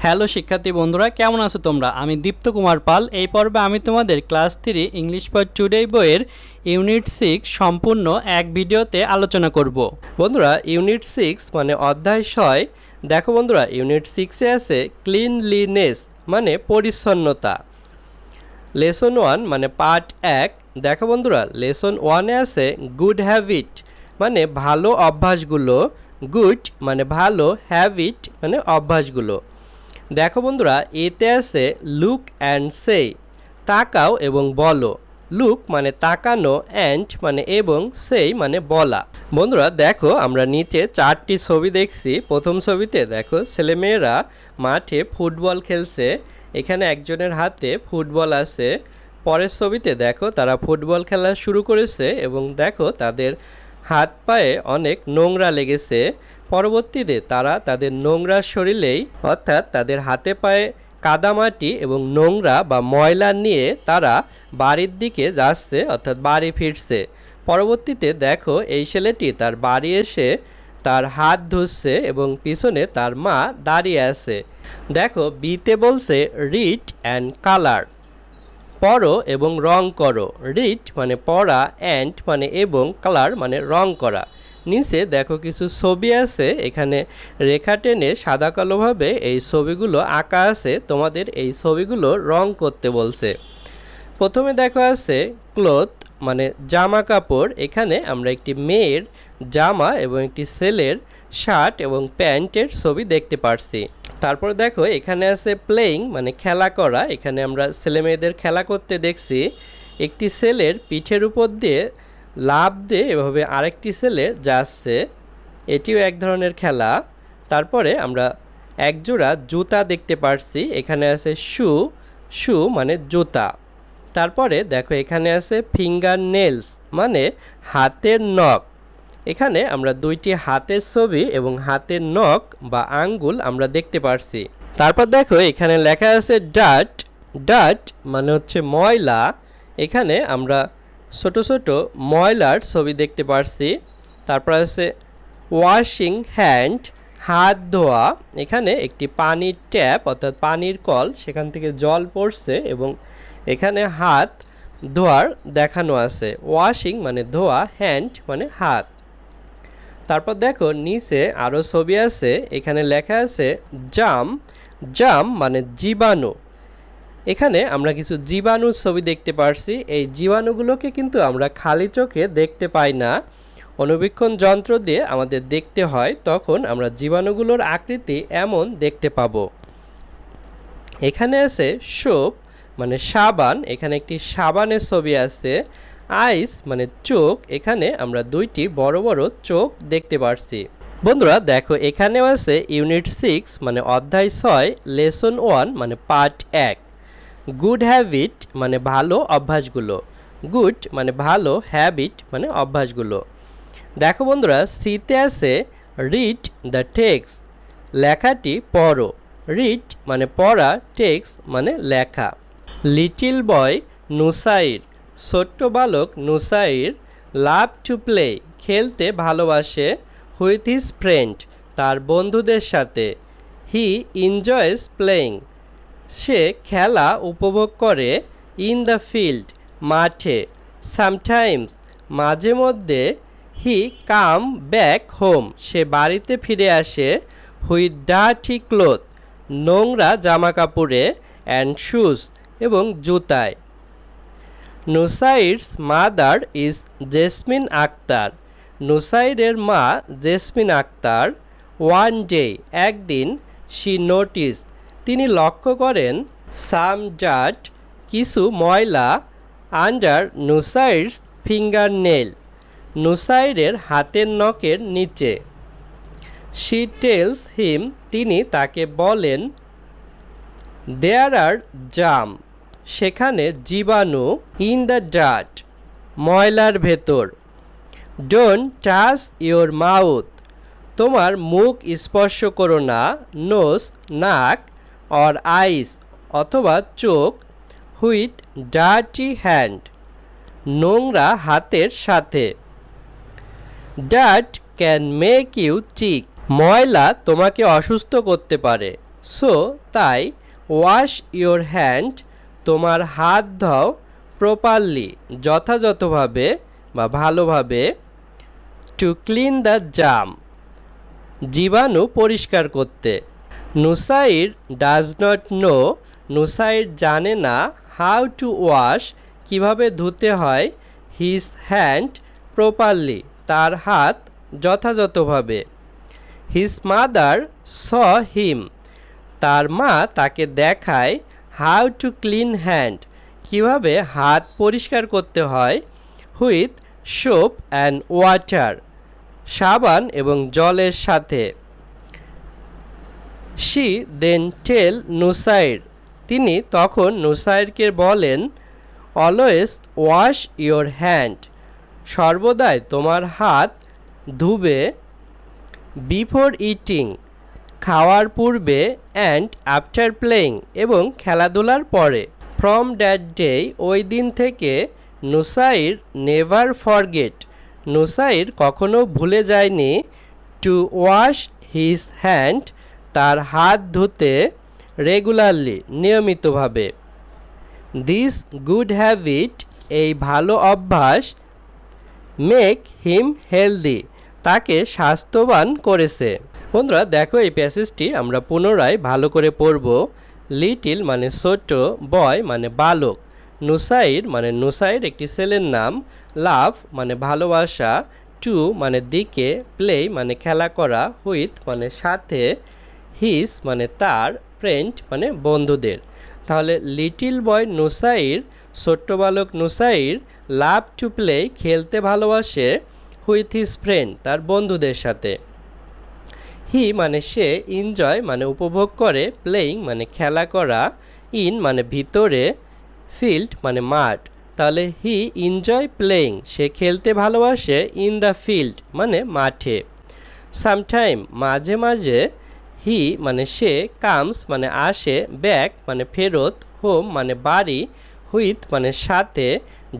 Hello শিক্ষার্থী বন্ধুরা, কেমন আছো তোমরা? আমি দীপ্ত কুমার পাল। এই পর্বে আমি তোমাদের ক্লাস 3 ইংলিশ ফর টুডে বইয়ের ইউনিট 6 সম্পূর্ণ এক ভিডিওতে আলোচনা করব। বন্ধুরা, ইউনিট 6 মানে অধ্যায় 6। দেখো বন্ধুরা, ইউনিট 6-এ আছে ক্লিনলিনেস মানে পরিচ্ছন্নতা। লেসন 1 মানে পার্ট 1। দেখো বন্ধুরা, লেসন 1-এ আছে গুড হ্যাবিট মানে ভালো অভ্যাসগুলো। গুড মানে ভালো, হ্যাবিট মানে অভ্যাসগুলো। দেখো বন্ধুরা, এতে আছে লুক অ্যান্ড সে তাকাও এবং বলো। লুক মানে তাকানো, অ্যান্ড মানে এবং, সেই মানে বলা। বন্ধুরা দেখো, আমরা নিচে 4টি ছবি দেখছি। প্রথম ছবিতে দেখো ছেলেমেয়েরা মাঠে ফুটবল খেলছে। এখানে একজনের হাতে ফুটবল আছে। পরের ছবিতে দেখো তারা ফুটবল খেলা শুরু করেছে এবং দেখো তাদের হাত পায়ে অনেক নোংরা লেগেছে। পরবর্তীতে তারা তাদের নোংরা শরীরেই অর্থাৎ তাদের হাতে পায়ে কাদামাটি এবং নোংরা বা ময়লা নিয়ে তারা বাড়ির দিকে যাচ্ছে, অর্থাৎ বাড়ি ফিরছে। পরবর্তীতে দেখো এই ছেলেটি তার বাড়ি এসে তার হাত ধুচ্ছে এবং পিছনে তার মা দাঁড়িয়ে আছে। দেখো বিতে বলছে রিড অ্যান্ড কালার, পড়ো এবং রং করো। রিড মানে পড়া, অ্যান্ড মানে এবং, কালার মানে রং করা। নিচে দেখো কিছু ছবি আছে, এখানে রেখা টেনে সাদা কালোভাবে এই ছবিগুলো আঁকা আছে। তোমাদের এই ছবিগুলো রং করতে বলছে। প্রথমে দেখো আছে ক্লথ মানে জামা কাপড়। এখানে আমরা একটি মেয়ের জামা এবং একটি ছেলের শার্ট এবং প্যান্টের ছবি দেখতে পারছি। তারপর দেখো এখানে আছে প্লেয়িং মানে খেলা করা। এখানে আমরা ছেলে মেয়েদের খেলা করতে দেখছি। একটি ছেলের পিঠের উপর দিয়ে লাফ দিয়ে এভাবে আরেকটি ছেলে যাচ্ছে, এটিও এক ধরনের খেলা। তারপরে আমরা একজোড়া জুতা দেখতে পারছি। এখানে আছে শু, শু মানে জুতা। তারপরে দেখো এখানে আছে ফিঙ্গার নেলস মানে হাতের নখ। এখানে আমরা দুইটি হাতের ছবি এবং হাতের নখ বা আঙ্গুল আমরা দেখতে পারছি। তারপর দেখো এখানে লেখা আছে ডাট। ডাট মানে হচ্ছে ময়লা। এখানে আমরা ছোট ছোট ময়লার ছবি দেখতে পারছি। তারপর আছে ওয়াশিং হ্যান্ড হাত ধোয়া। এখানে একটি পানির ট্যাপ অর্থাৎ পানির কল, সেখান থেকে জল পড়ছে এবং এখানে হাত ধোয়ার দেখানো আছে। ওয়াশিং মানে ধোয়া, হ্যান্ড মানে হাত। তারপর দেখো নিচে আরও ছবি আছে। এখানে লেখা আছে জাম। জাম মানে জীবাণু। এখানে আমরা কিছু জীবাণুর ছবি দেখতে পারছি। এই জীবাণুগুলোকে কিন্তু আমরা খালি চোখে দেখতে পাই না, অণুবীক্ষণ যন্ত্র দিয়ে আমাদের দেখতে হয়। তখন আমরা জীবাণুগুলোর আকৃতি এমন দেখতে পাবো। এখানে আছে সোপ মানে সাবান। এখানে একটি সাবানের ছবি আছে। আইস মানে চোখ। এখানে আমরা দুইটি বড় বড় চোখ দেখতে পারছি। বন্ধুরা দেখো এখানেও আছে ইউনিট 6 মানে অধ্যায় 6 লেসন 1 মানে পার্ট 1। গুড হ্যাবিট মানে ভালো অভ্যাসগুলো। গুড মানে ভালো, হ্যাবিট মানে অভ্যাসগুলো। দেখো বন্ধুরা, সিতে আছে রিড দ্য টেক্সট লেখাটি পড়ো। রিড মানে পড়া, টেক্সট মানে লেখা। লিটিল বয় নুসাইর ছোট্ট বালক নুসাইর লাভ টু প্লে খেলতে ভালোবাসে হুইথ হিজ ফ্রেন্ড তার বন্ধুদের সাথে। হি এনজয়স প্লেয়িং সে খেলা উপভোগ করে। ইন দ্য ফিল্ড মাঠে। সামটাইমস মাঝে মধ্যে। হি কাম ব্যাক হোম সে বাড়িতে ফিরে আসে। হুইথ ডার্টি ক্লোথ নোংরা জামা কাপড়ে। অ্যান্ড শুজ এবং জুতায়। নুসাইরস মাদার ইজ জেসমিন আক্তার নুসাইরের মা জেসমিন আক্তার। ওয়ান ডে একদিন। শি নোটিস তিনি লক্ষ্য করেন। সাম ডার্ট কিছু ময়লা। আন্ডার নুসাইরস ফিঙ্গার নেল নুসাইরের হাতের নখের নিচে। শি টেলস হিম তিনি তাকে বলেন। দেয়ার আর জাম সেখানে জীবাণু। ইন দ্য ডার্ট ময়লার ভেতর। ডোন্ট টাচ ইয়োর মাউথ তোমার মুখ স্পর্শ করো না। নোজ নাক। অর আইস অথবা চোখ। হুইথ ডার্টি হ্যান্ড নোংরা হাতের সাথে। ডার্ট ক্যান মেক ইউ চিক ময়লা তোমাকে অসুস্থ করতে পারে। সো তাই ওয়াশ ইওর হ্যান্ড তোমার হাত ধোও প্রপারলি যথাযথভাবে বা ভালোভাবে টু ক্লিন দ্য জাম জীবাণু পরিষ্কার করতে। Nusair does not know Nusair জানে না হাউ টু ওয়াশ কিভাবে ধুতে হয় হিজ হ্যান্ড প্রপারলি তার হাত যথাযথভাবে। হিজ মাদার স হিম তার মা তাকে দেখায় হাউ টু ক্লিন হ্যান্ড কিভাবে হাত পরিষ্কার করতে হয় হুইথ সোপ অ্যান্ড ওয়াটার সাবান এবং জলের সাথে। শি দেন টেল নুসাইর তিনি তখন নুসাইরকে বলেন অলওয়েজ ওয়াশ ইওর হ্যান্ড সর্বদাই তোমার হাত ধুবে বিফোর ইটিং খাওয়ার পূর্বে অ্যান্ড আফটার প্লেয়িং এবং খেলাধুলার পরে। ফ্রম দ্যাট ডে ওই দিন থেকে নুসাইর নেভার ফরগেট নুসাইর কখনো ভুলে যায়নি টু ওয়াশ হিজ হ্যান্ড তার হাত ধুতে রেগুলারলি নিয়মিতভাবে। দিস গুড হ্যাবিট এই ভালো অভ্যাস মেক হিম হেলদি তাকে স্বাস্থ্যবান করেছে। বন্ধুরা দেখো এই প্যাসেজটি আমরা পুনরায় ভালো করে পড়ব। লিটিল মানে ছোট, বয় মানে বালক, নুসাইর মানে নুসাইর একটি ছেলের নাম, লাভ মানে ভালোবাসা, টু মানে দিকে, প্লে মানে খেলা করা, হুইথ মানে সাথে, হিজ মানে তার, ফ্রেন্ড মানে বন্ধুদের। তাহলে লিটিল বয় নুসাইর ছোট্ট বালক নুসাইর লাভ টু প্লে খেলতে ভালোবাসে, হুইথ হিজ ফ্রেন্ড তার বন্ধুদের সাথে। হি মানে সে, এনজয় মানে উপভোগ করে, প্লেয়িং মানে খেলা করা, ইন মানে ভিতরে, ফিল্ড মানে মাঠ। তাহলে হি এনজয় প্লেয়িং সে খেলতে ভালোবাসে ইন দ্য ফিল্ড মানে মাঠে। সামটাইম মাঝে মাঝে, হি মানে সে, কামস মানে আসে, ব্যাক মানে ফেরত, হোম মানে বাড়ি, হুইথ মানে সাথে,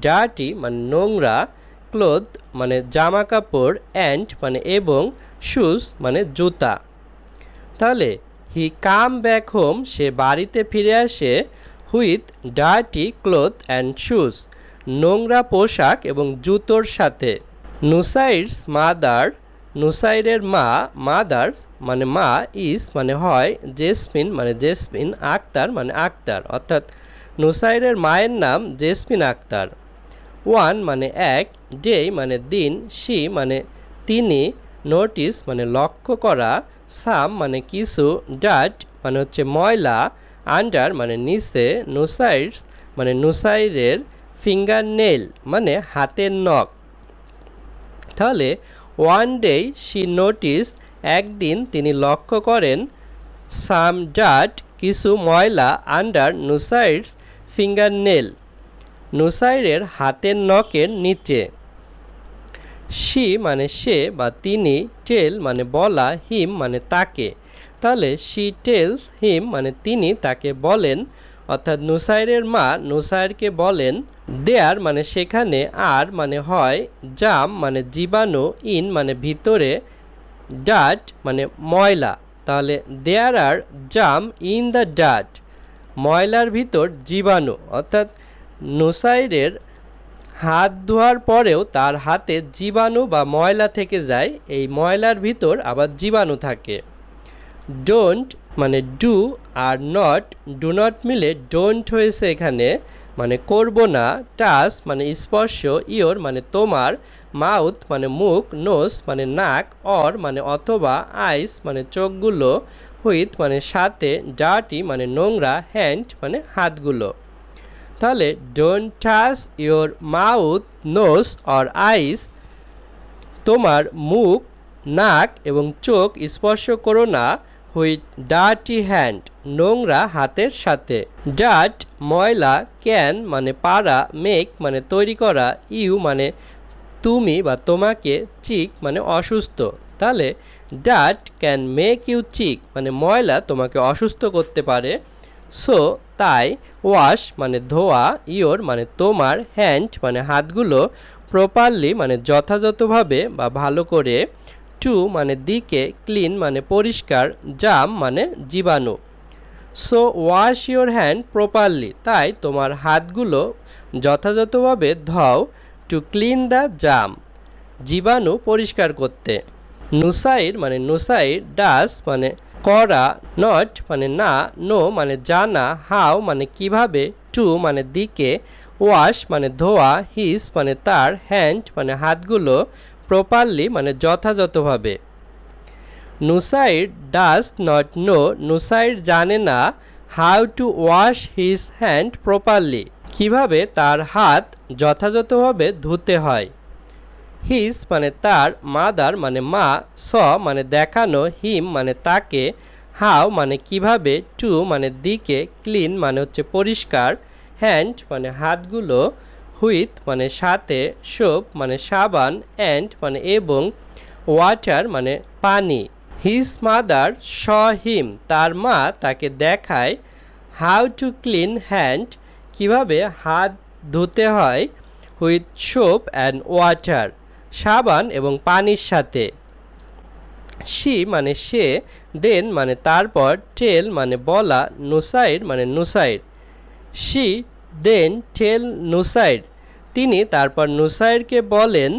ডার্টি মানে নোংরা, ক্লোথ মানে জামা কাপড়, অ্যান্ড মানে এবং, শুজ মানে জুতা। তাহলে হি কাম ব্যাক হোম সে বাড়িতে ফিরে আসে, with dirty cloth and shoes নোংরা পোশাক এবং জুতোর সাথে। নুসাইরস মাদার নুসাইরের মা, মাদার মানে মা, ইস মানে হয়, জেসমিন মানে জেসমিন, আক্তার মানে আক্তার, অর্থাৎ নুসাইরের মায়ের নাম জেসমিন আক্তার। ওয়ান মানে এক, ডে মানে দিন, শি মানে তিনি, নোটিস মানে লক্ষ্য করা, সাম মানে কিছু, ডাট মানে হচ্ছে ময়লা, আন্ডার মানে নিচে, নুসাইরস মানে নুসাইরের, ফিঙ্গার নেল মানে হাতের নখ। তাহলে ওয়ান ডে শি নোটিস একদিন তিনি লক্ষ্য করেন, সাম ডাট কিছু ময়লা, আন্ডার নুসাইরস ফিঙ্গার নেল নুসাইরের হাতের নখের নিচে। শি মানে সে বা তিনি, টেল মানে বলা, হিম মানে তাকে। তাহলে শি টেলস হিম মানে তিনি তাকে বলেন, অর্থাৎ নুসাইরের মা নুসাইরকে বলেন। দেয়ার মানে সেখানে, আর মানে হয়, জাম মানে জীবাণু, ইন মানে ভিতরে, ডাট মানে ময়লা। তাহলে দেয়ার আর জাম ইন দ্য ডাট ময়লার ভিতর জীবাণু, অর্থাৎ নুসাইরের হাত ধোয়ার পরেও তার হাতে জীবাণু বা ময়লা থেকে যায়, এই ময়লার ভিতর আবার জীবাণু থাকে। ডোন্ট মানে do are not, do not মিলে ডোন্ট হয়েছে এখানে, মানে করব না, টাচ মানে স্পর্শ, ইওর মানে তোমার, মাউথ মানে মুখ, নোজ মানে নাক, অর মানে অথবা, আইস মানে চোখগুলো, হুইথ মানে সাথে, ডার্টি মানে নোংরা, হ্যান্ড মানে হাতগুলো। তাহলে don't touch your mouth, nose or eyes তোমার মুখ, নাক এবং চোখ স্পর্শ করো না, হুইথ ডার্টি হ্যান্ড নোংরা হাতের সাথে। ডার্ট ময়লা, ক্যান মানে পারা, মেক মানে তৈরি করা, ইউ মানে তুমি বা তোমাকে, চিক মানে অসুস্থ। তাহলে ডার্ট ক্যান মেক ইউ চিক মানে ময়লা তোমাকে অসুস্থ করতে পারে। সো তাই, ওয়াশ মানে ধোয়া, ইওর মানে তোমার, হ্যান্ড মানে হাতগুলো, প্রপারলি মানে যথাযথভাবে বা ভালো করে, টু মানে দিকে, ক্লিন মানে পরিষ্কার, জাম মানে জীবাণু। So wash your hand properly, তাই তোমার হাতগুলো যথাযথভাবে ধোও। টু ক্লিন দ্য জাম, জীবাণু পরিষ্কার করতে। নুসাইর মানে নুসাইর, ডাস মানে করা, নট মানে না, নো মানে জানা, হাউ মানে কিভাবে, টু মানে দিকে, ওয়াশ মানে ধোয়া, হিস মানে তার, হ্যান্ড মানে হাতগুলো, প্রপারলি মানে যথাযথভাবে। Nusair does not know, Nusair জানে না how to wash his hand properly, কিভাবে তার হাত যথাযথভাবে ধুতে হয়। হিজ মানে তার, মাদার মানে মা, স মানে দেখানো, হিম মানে তাকে, হাউ মানে কিভাবে, টু মানে দিকে, ক্লিন মানে হচ্ছে পরিষ্কার, হ্যান্ড মানে হাতগুলো, হুইথ মানে সাথে, সোপ মানে সাবান, অ্যান্ড মানে এবং, ওয়াটার মানে পানি। হিজ মাদার শ হিম, তার মা তাকে দেখায়, হাউ টু ক্লিন হ্যান্ড, কিভাবে হাত ধুতে হয়, হুইথ সোপ অ্যান্ড ওয়াটার, সাবান এবং পানির সাথে। শি মানে সে, দেন মানে তারপর, টেল মানে বলা, নুসাইর মানে নুসাইর। শি দেন টেল নুসাইর, তিনি তারপর নুসাইরকে বলেন।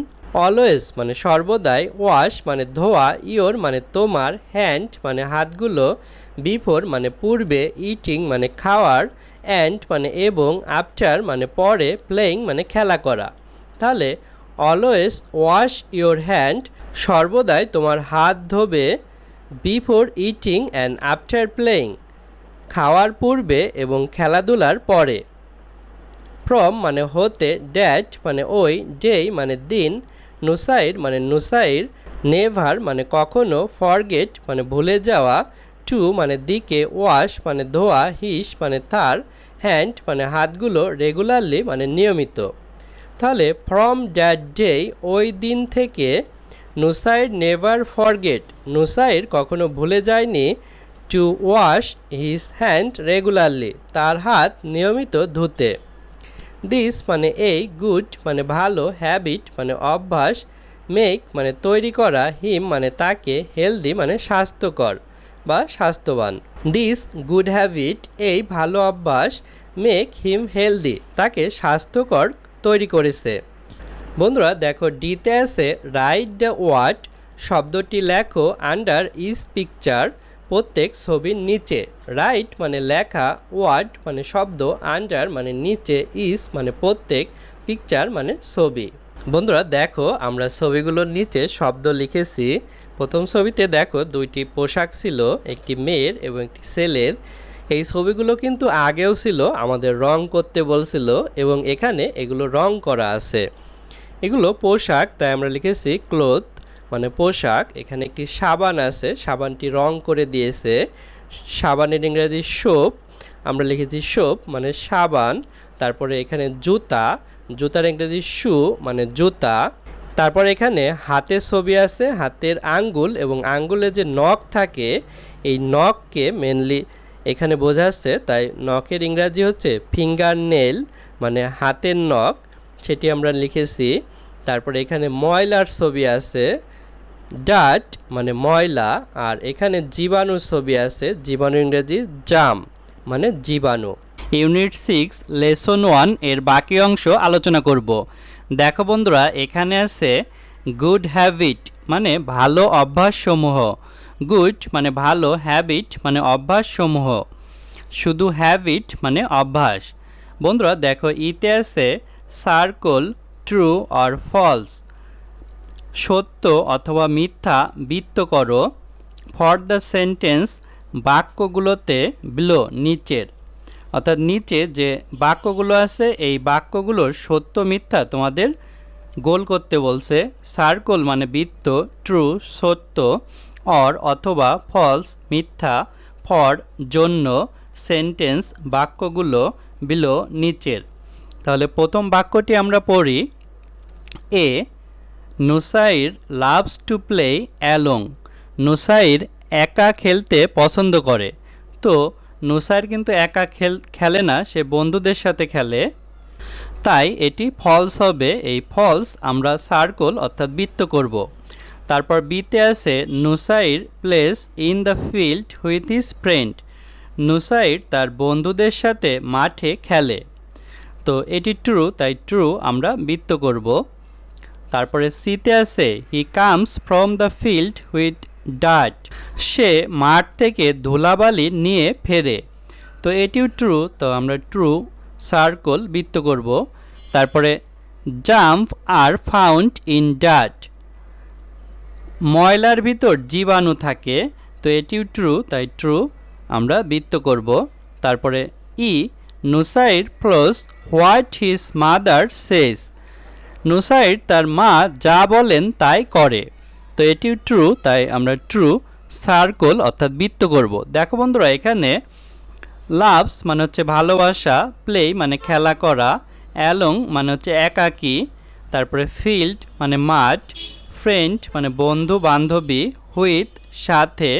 অলওয়েজ মানে সর্বদাই, ওয়াশ মানে ধোয়া, ইওর মানে তোমার, হ্যান্ড মানে হাতগুলো, বিফোর মানে পূর্বে, ইটিং মানে খাওয়ার, অ্যান্ড মানে এবং, আফটার মানে পরে, প্লেয়িং মানে খেলা করা। তাহলে অলওয়েজ ওয়াশ ইওর হ্যান্ড, সর্বদাই তোমার হাত ধোবে, before eating and after playing, খাওয়ার পূর্বে এবং খেলাধুলার পরে। ফ্রম মানে হতে, ড্যাট মানে ওই, ডে মানে দিন, নুসাইর মানে নুসাইর, নেভার মানে কখনো, ফরগেট মানে ভুলে যাওয়া, টু মানে দিকে, ওয়াশ মানে ধোয়া, হিস মানে তার, হ্যান্ড মানে হাতগুলো, রেগুলারলি মানে নিয়মিত। তাহলে ফ্রম দ্যাট ডে, ওই দিন থেকে, নুসাইর নেভার ফরগেট, নুসাইর কখনো ভুলে যায়নি, two wash his hand regularly, তার হাত নিয়মিত ধুতে। দিস মানে এই, গুড মানে ভালো, হ্যাবিট মানে অভ্যাস, মেক মানে তৈরি করা, হিম মানে তাকে, হেলদি মানে স্বাস্থ্যকর বা স্বাস্থ্যবান। দিস গুড হ্যাবিট, এই ভালো অভ্যাস, মেক হিম হেলদি, তাকে স্বাস্থ্যকর তৈরি করেছে। বন্ধুরা দেখো, ডিতে আছে রাইট দ্য ওয়ার্ড, শব্দটি লেখো, আন্ডার ইজ পিকচার, প্রত্যেক ছবির নিচে। রাইট মানে লেখা, ওয়ার্ড মানে শব্দ, আন্ডার মানে নিচে, ইজ মানে প্রত্যেক, পিকচার মানে ছবি। বন্ধুরা দেখো, আমরা ছবিগুলোর নিচে শব্দ লিখেছি। প্রথম ছবিতে দেখো দুইটি পোশাক ছিল, একটি মেয়ের এবং একটি ছেলের। এই ছবিগুলো কিন্তু আগেও ছিল, আমাদের রং করতে বলছিল এবং এখানে এগুলো রং করা আছে। এগুলো পোশাক, তাই আমরা লিখেছি ক্লোথ মানে পোশাক। এখানে একটি সাবান আছে, সাবানটি রং করে দিয়েছে। সাবানের ইংরেজি সোপ, আমরা লিখেছি সোপ মানে সাবান। তারপরে এখানে জুতা, জুতার ইংরেজি শু মানে জুতা। তারপর এখানে হাতের ছবি আছে, হাতের আঙ্গুল এবং আঙ্গুলে যে নখ থাকে, এই নখকে মেনলি এখানে বোঝাচ্ছে, তাই নখের ইংরাজি হচ্ছে ফিঙ্গার নেল মানে হাতের নখ, সেটি আমরা লিখেছি। তারপরে এখানে ময়লার ছবি আছে, ডাট মানে ময়লা। আর এখানে জীবাণুর ছবি আছে, জীবাণু ইংরেজি জাম মানে জীবাণু। ইউনিট 6 লেসন 1 এর বাকি অংশ আলোচনা করব। দেখো বন্ধুরা, এখানে আছে গুড হ্যাবিট মানে ভালো অভ্যাসসমূহ। গুড মানে ভালো, হ্যাবিট মানে অভ্যাসসমূহ, শুধু হ্যাবিট মানে অভ্যাস। বন্ধুরা দেখো, ইতে আছে সার্কল, ট্রু অর ফলস, সত্য অথবা মিথ্যা বৃত্ত করো। ফর দ্য সেন্টেন্স, বাক্যগুলোতে, বিলো নিচের, অর্থাৎ নিচে যে বাক্যগুলো আছে এই বাক্যগুলোর সত্য মিথ্যা তোমাদের গোল করতে বলছে। সার্কল মানে বৃত্ত, ট্রু সত্য, অর অথবা, ফলস মিথ্যা, ফর জন্য, সেন্টেন্স বাক্যগুলো, বিলো নিচের। তাহলে প্রথম বাক্যটি আমরা পড়ি। A Nusair loves to play along, Nusair একা খেলতে পছন্দ করে। তো নুসাইর কিন্তু একা খেলে না, সে বন্ধুদের সাথে খেলে, তাই এটি ফলস হবে। এই ফলস আমরা সার্কল অর্থাৎ বৃত্ত করব। তারপর বিতে আছে Nusair place in the field with his friend, Nusair তার বন্ধুদের সাথে মাঠে খেলে। তো এটি ট্রু, তাই ট্রু আমরা বৃত্ত করব। তারপরে সিতে আছে he comes from the field with ডাট, সে মাঠ থেকে ধুলাবালি নিয়ে ফেরে। তো এটিও ট্রু, তো আমরা ট্রু সার্কেল বৃত্ত করব। তারপরে জাম্প আর ফাউন্ড ইন ডাট, ময়লার ভিতর জীবাণু থাকে। তো এটিও ট্রু, তাই ট্রু আমরা বৃত্ত করব। তারপরে E Nusair plus what his mother says, Nusair তার মা যা বলেন তাই করে। তো এটিও ট্রু, তাই আমরা ট্রু সার্কেল অর্থাৎ বৃত্ত করব। দেখো বন্ধুরা, এখানে লাভস মানে হচ্ছে ভালোবাসা, প্লে মানে খেলা করা, অ্যালং মানে হচ্ছে একাকী, তারপরে ফিল্ড মানে মাঠ, ফ্রেন্ড মানে বন্ধু বান্ধবী, হুইথ সাথে,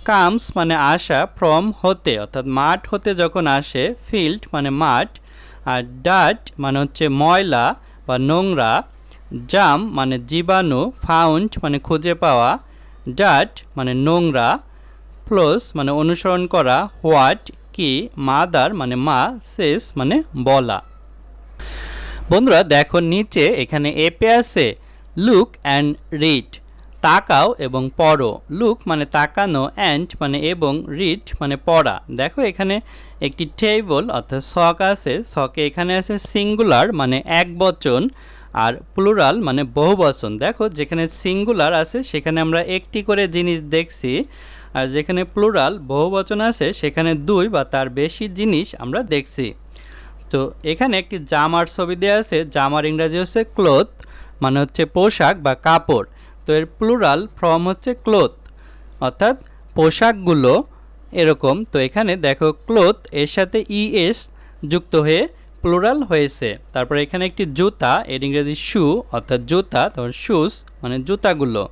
কামস মানে আসা, ফ্রম হতে অর্থাৎ মাঠ হতে যখন আসে, ফিল্ড মানে মাঠ, আর ডাট মানে হচ্ছে ময়লা বা নোংরা, জাম মানে জীবাণু, ফাউন্ড মানে খুঁজে পাওয়া, ডাট মানে নোংরা, প্লাস মানে অনুসরণ করা, হোয়াট কি, মাদার মানে মা, সেস মানে বলা। বন্ধুরা দেখো নিচে এখানে এপে আছে লুক অ্যান্ড রিড, তাকাও এবং পড়ো। লুক মানে তাকানো, অ্যান্ড মানে এবং, রিড মানে পড়া। দেখো এখানে একটি টেবল অর্থাৎ শখ আছে, শখে এখানে আছে সিঙ্গুলার মানে এক বচন আর প্লুরাল মানে বহুবচন। দেখো যেখানে সিঙ্গুলার আছে সেখানে আমরা একটি করে জিনিস দেখছি, আর যেখানে প্লুরাল বহুবচন আছে সেখানে দুই বা তার বেশি জিনিস আমরা দেখছি। তো এখানে একটি জামার ছবি দেওয়া আছে, জামার ইংরাজি হচ্ছে ক্লোথ মানে হচ্ছে পোশাক বা কাপড়। তো এর প্লুরাল ফর্ম হচ্ছে ক্লোথ অর্থাৎ পোশাকগুলো এরকম। তো এখানে দেখো ক্লোথ এর সাথে ইএস যুক্ত হয়ে প্লুরাল হয়েছে। তারপরে এখানে একটি জুতা, এর ইংরেজি শু অর্থাৎ জুতা, তারপর শুজ মানে জুতাগুলো।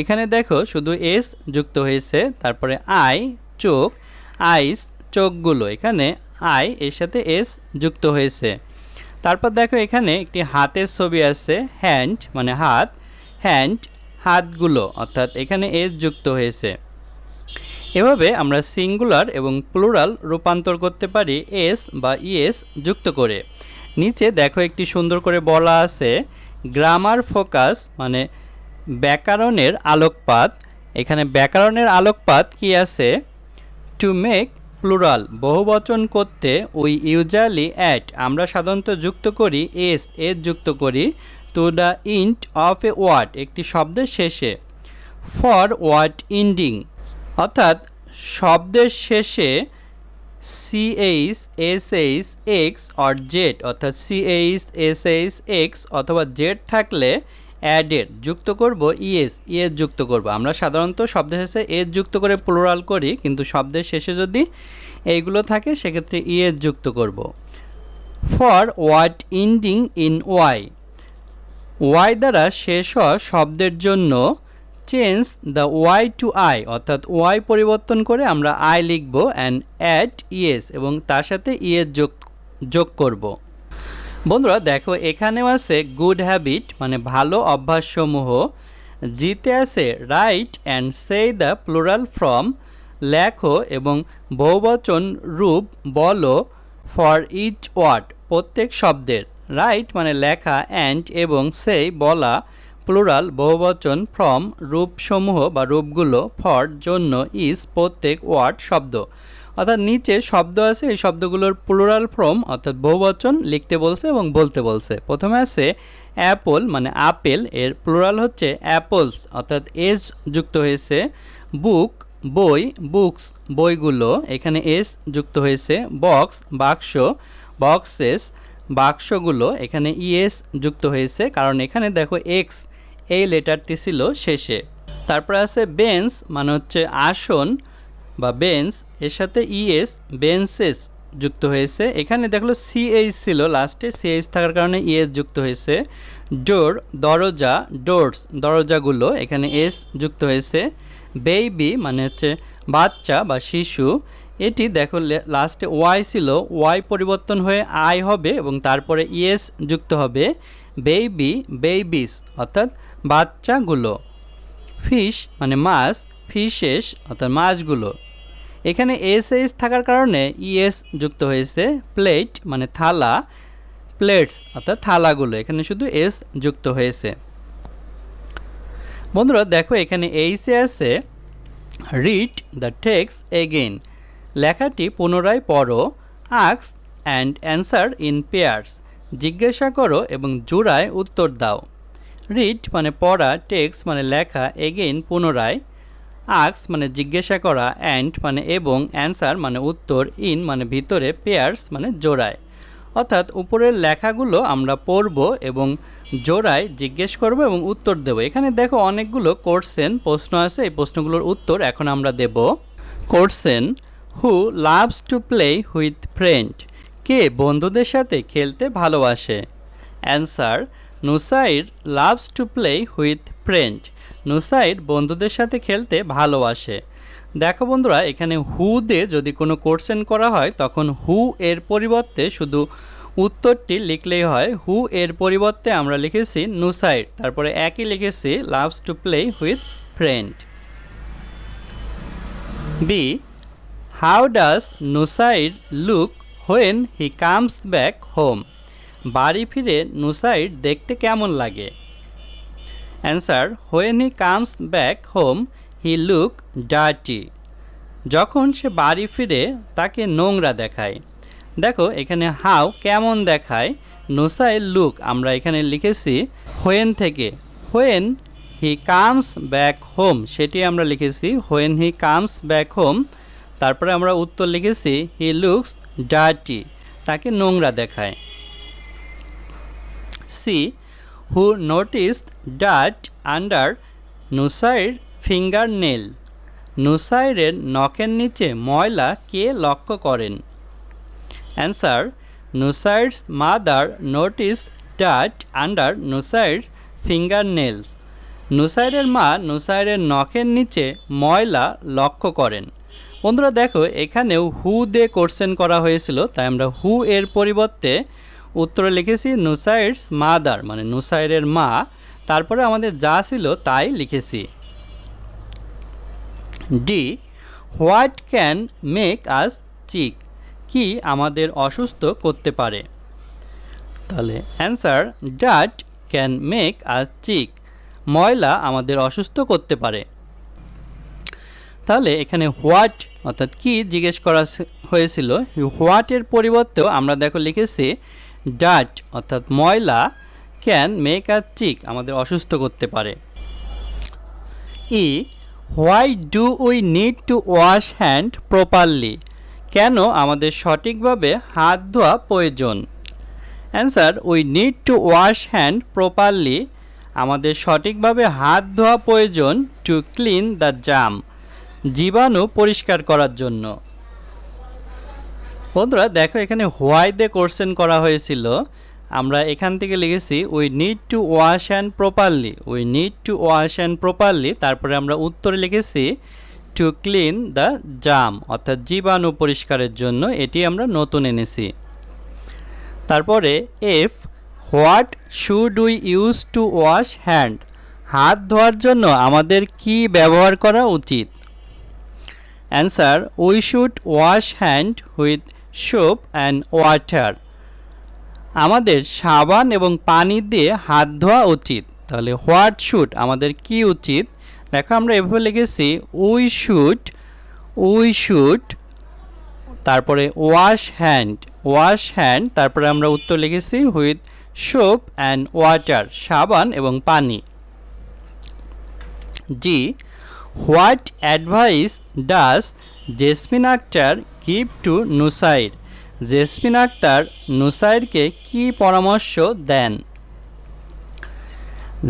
এখানে দেখো শুধু এস যুক্ত হয়েছে। তারপরে আই চোখ, আইস চোখগুলো, এখানে আই এর সাথে এস যুক্ত হয়েছে। তারপর দেখো এখানে একটি হাতের ছবি আছে, হ্যান্ড মানে হাত, হ্যান্ড হাতগুলো অর্থাৎ এখানে এস যুক্ত হয়েছে। এভাবে আমরা সিঙ্গুলার এবং প্লুরাল রূপান্তর করতে পারি এস বা ইএস যুক্ত করে। নিচে দেখো একটি সুন্দর করে বলা আছে গ্রামার ফোকাস মানে ব্যাকরণের আলোকপাত। এখানে ব্যাকরণের আলোকপাত কি আছে, টু মেক প্লুরাল বহুবচন করতে উই ইউজুয়ালি অ্যাড, আমরা সাধারণত যুক্ত করি এস যুক্ত করি to the end of a word একটি শব্দের শেষে, ফর ওয়ার্ড ইন্ডিং অর্থাৎ শব্দের শেষে CH SH X or Z অর্থাৎ সিএইচ এসএইচ এক্স অথবা জেড থাকলে অ্যাডেড যুক্ত করব ইএস যুক্ত করব। আমরা সাধারণত শব্দের শেষে এস যুক্ত করে প্লুরাল করি, কিন্তু শব্দের শেষে যদি এইগুলো থাকে সেক্ষেত্রে ইএস যুক্ত করব। For word ending in Y, Y দ্বারা শেষ হওয়া শব্দের জন্য change the Y to I অর্থাৎ ওয়াই পরিবর্তন করে আমরা আই লিখব অ্যান্ড অ্যাড ইএস এবং তার সাথে ইএস যোগ করব। বন্ধুরা দেখো এখানেও আছে গুড হ্যাবিট মানে ভালো অভ্যাসসমূহ, জিতে আছে right and say the plural form, লেখো এবং বহুবচন রূপ বলো ফর ইচ ওয়ার্ড প্রত্যেক শব্দের, রাইট মানে লেখা, অ্যান্ড এবং সেই বলা, প্লুরাল বহুবচন, ফ্রম রূপসমূহ বা রূপগুলো, ফর জন্য, ইজ প্রত্যেক ওয়ার্ড শব্দ। অর্থাৎ নিচে শব্দ আছে, এই শব্দগুলোর প্লুরাল ফর্ম অর্থাৎ বহুবচন লিখতে বলছে এবং বলতে বলছে। প্রথমে আছে অ্যাপল মানে আপেল, এর প্লুরাল হচ্ছে অ্যাপলস অর্থাৎ এস যুক্ত হয়েছে। বুক বই, বুকস বইগুলো, এখানে এস যুক্ত হয়েছে। বক্স বাক্স, বক্সেস বাক্সগুলো, এখানে ইএস যুক্ত হয়েছে কারণ এখানে দেখো এক্স এই লেটারটি ছিল শেষে। তারপরে আছে বেঞ্চ মানে হচ্ছে আসন বা বেঞ্চ, এর সাথে ইএস বেঞ্চেস যুক্ত হয়েছে। এখানে দেখলো সিএইচ ছিল লাস্টে, সিএইচ থাকার কারণে ইএস যুক্ত হয়েছে। ডোর দরজা, ডোরস দরজাগুলো, এখানে এস যুক্ত হয়েছে। বেবি মানে হচ্ছে বাচ্চা বা শিশু, এটি দেখো লাস্টে ওয়াই ছিল, ওয়াই পরিবর্তন হয়ে আই হবে এবং তারপরে ইএস যুক্ত হবে। বেবি বেবিস অর্থাৎ বাচ্চাগুলো। ফিশ মানে মাছ, ফিশেস অর্থাৎ মাছগুলো। এখানে এস এইচ থাকার কারণে ইএস যুক্ত হয়েছে, প্লেট মানে থালা, প্লেটস অর্থাৎ থালাগুলো, এখানে শুধু এস যুক্ত হয়েছে। বন্ধুরা দেখো এখানে এইচে আছে রিড দ্য টেক্সট এগেইন, লেখাটি পুনরায় পড়ো, ask and answer in pairs, জিজ্ঞাসা করো এবং জোড়ায় উত্তর দাও। রিড মানে পড়া, টেক্সট মানে লেখা, এগেইন পুনরায়, আস্ক মানে জিজ্ঞাসা করা, অ্যান্ড মানে এবং, অ্যান্সার মানে উত্তর, ইন মানে ভিতরে, পেয়ার্স মানে জোড়ায়। অর্থাৎ উপরের লেখাগুলো আমরা পড়ব এবং জোড়ায় জিজ্ঞেস করব এবং উত্তর দেব। এখানে দেখো অনেকগুলো কোশ্চেন প্রশ্ন আছে, এই প্রশ্নগুলোর উত্তর এখন আমরা দেব। Question, who loves to play with friend, কে বন্ধুদের সাথে খেলতে ভালোবাসে। Answer, Nusair loves to play with friend, Nusair বন্ধুদের সাথে খেলতে ভালোবাসে। দেখো বন্ধুরা এখানে হু দিয়ে যদি কোনো কোশ্চেন করা হয় তখন হু এর পরিবর্তে শুধু উত্তরটি লিখলেই হয়। হু এর পরিবর্তে আমরা লিখেছি নুসাইর, তারপরে একই লিখেছি loves to play with friend. B, how does Nusair look when he comes back home, বাড়ি ফিরে নুসাইর দেখতে কেমন লাগে। Answer, when he comes back home he look dirty, যখন সে বাড়ি ফিরে তাকে নোংরা দেখায়। দেখো এখানে হাউ কেমন দেখায়, নুসাইর লুক আমরা এখানে লিখেছি হোয়েন থেকে, when he comes back home সেটি আমরা লিখেছি when he comes back home, তারপরে আমরা উত্তর লিখেছি হি লুকস ডার্টি, তাকে নোংরা দেখায়। C, who noticed dirt under Nusair finger nail, নুসাইরের নখের নিচে ময়লা কে লক্ষ্য করেন। Answer, Nusair's mother noticed dirt under Nusair's finger nails, নুসাইরের মা নুসাইরের নখের নিচে ময়লা লক্ষ্য করেন। বন্ধুরা দেখো এখানেও হু দিয়ে কোশ্চেন করা হয়েছিল, তাই আমরা হু এর পরিবর্তে উত্তরে লিখেছি নুসাইরস মাদার মানে নুসাইরের মা, তারপরে আমাদের যা ছিল তাই লিখেছি। D, what can make us sick, কি আমাদের অসুস্থ করতে পারে। তাহলে answer, dirt can make us sick, ময়লা আমাদের অসুস্থ করতে পারে। তাহলে এখানে হোয়াট অর্থাৎ কি জিজ্ঞেস করা হয়েছিল, হোয়াটের পরিবর্তেও আমরা দেখো লিখেছি ডার্ট অর্থাৎ ময়লা, ক্যান মেক আস চিক আমাদের অসুস্থ করতে পারে। E, why do we need to wash hand properly, কেন আমাদের সঠিকভাবে হাত ধোয়া প্রয়োজন। Answer, we need to wash hand properly, আমাদের সঠিকভাবে হাত ধোয়া প্রয়োজন টু ক্লিন দ্য জাম, জীবাণু পরিষ্কার করার জন্য। বন্ধুরা দেখো এখানে হোয়াই দিয়ে কোশ্চেন করা হয়েছিল, আমরা এখান থেকে লিখেছি we need to wash hand properly, we need to wash hand properly, তারপরে আমরা উত্তরে লিখেছি টু ক্লিন দ্য জাম অর্থাৎ জীবাণু পরিষ্কারের জন্য, এটি আমরা নতুন এনেছি। তারপরে F, what should we use to wash hand, হাত ধোয়ার জন্য আমাদের কি ব্যবহার করা উচিত। Answer, we should wash hand with soap and water, আমাদের সাবান এবং পানি দিয়ে হাত ধোয়া উচিত। তাহলে হোয়াট শুড আমাদের কি উচিত, দেখো আমরা এভাবে লিখেছি উই শুড তারপরে ওয়াশ হ্যান্ড, তারপরে আমরা উত্তর লিখেছি উইথ সোপ অ্যান্ড ওয়াটার, সাবান এবং পানি। G, what advice does Jasmin Akter give to Nusair, Jasmin Akter নুসাইরকে কি পরামর্শ দেন।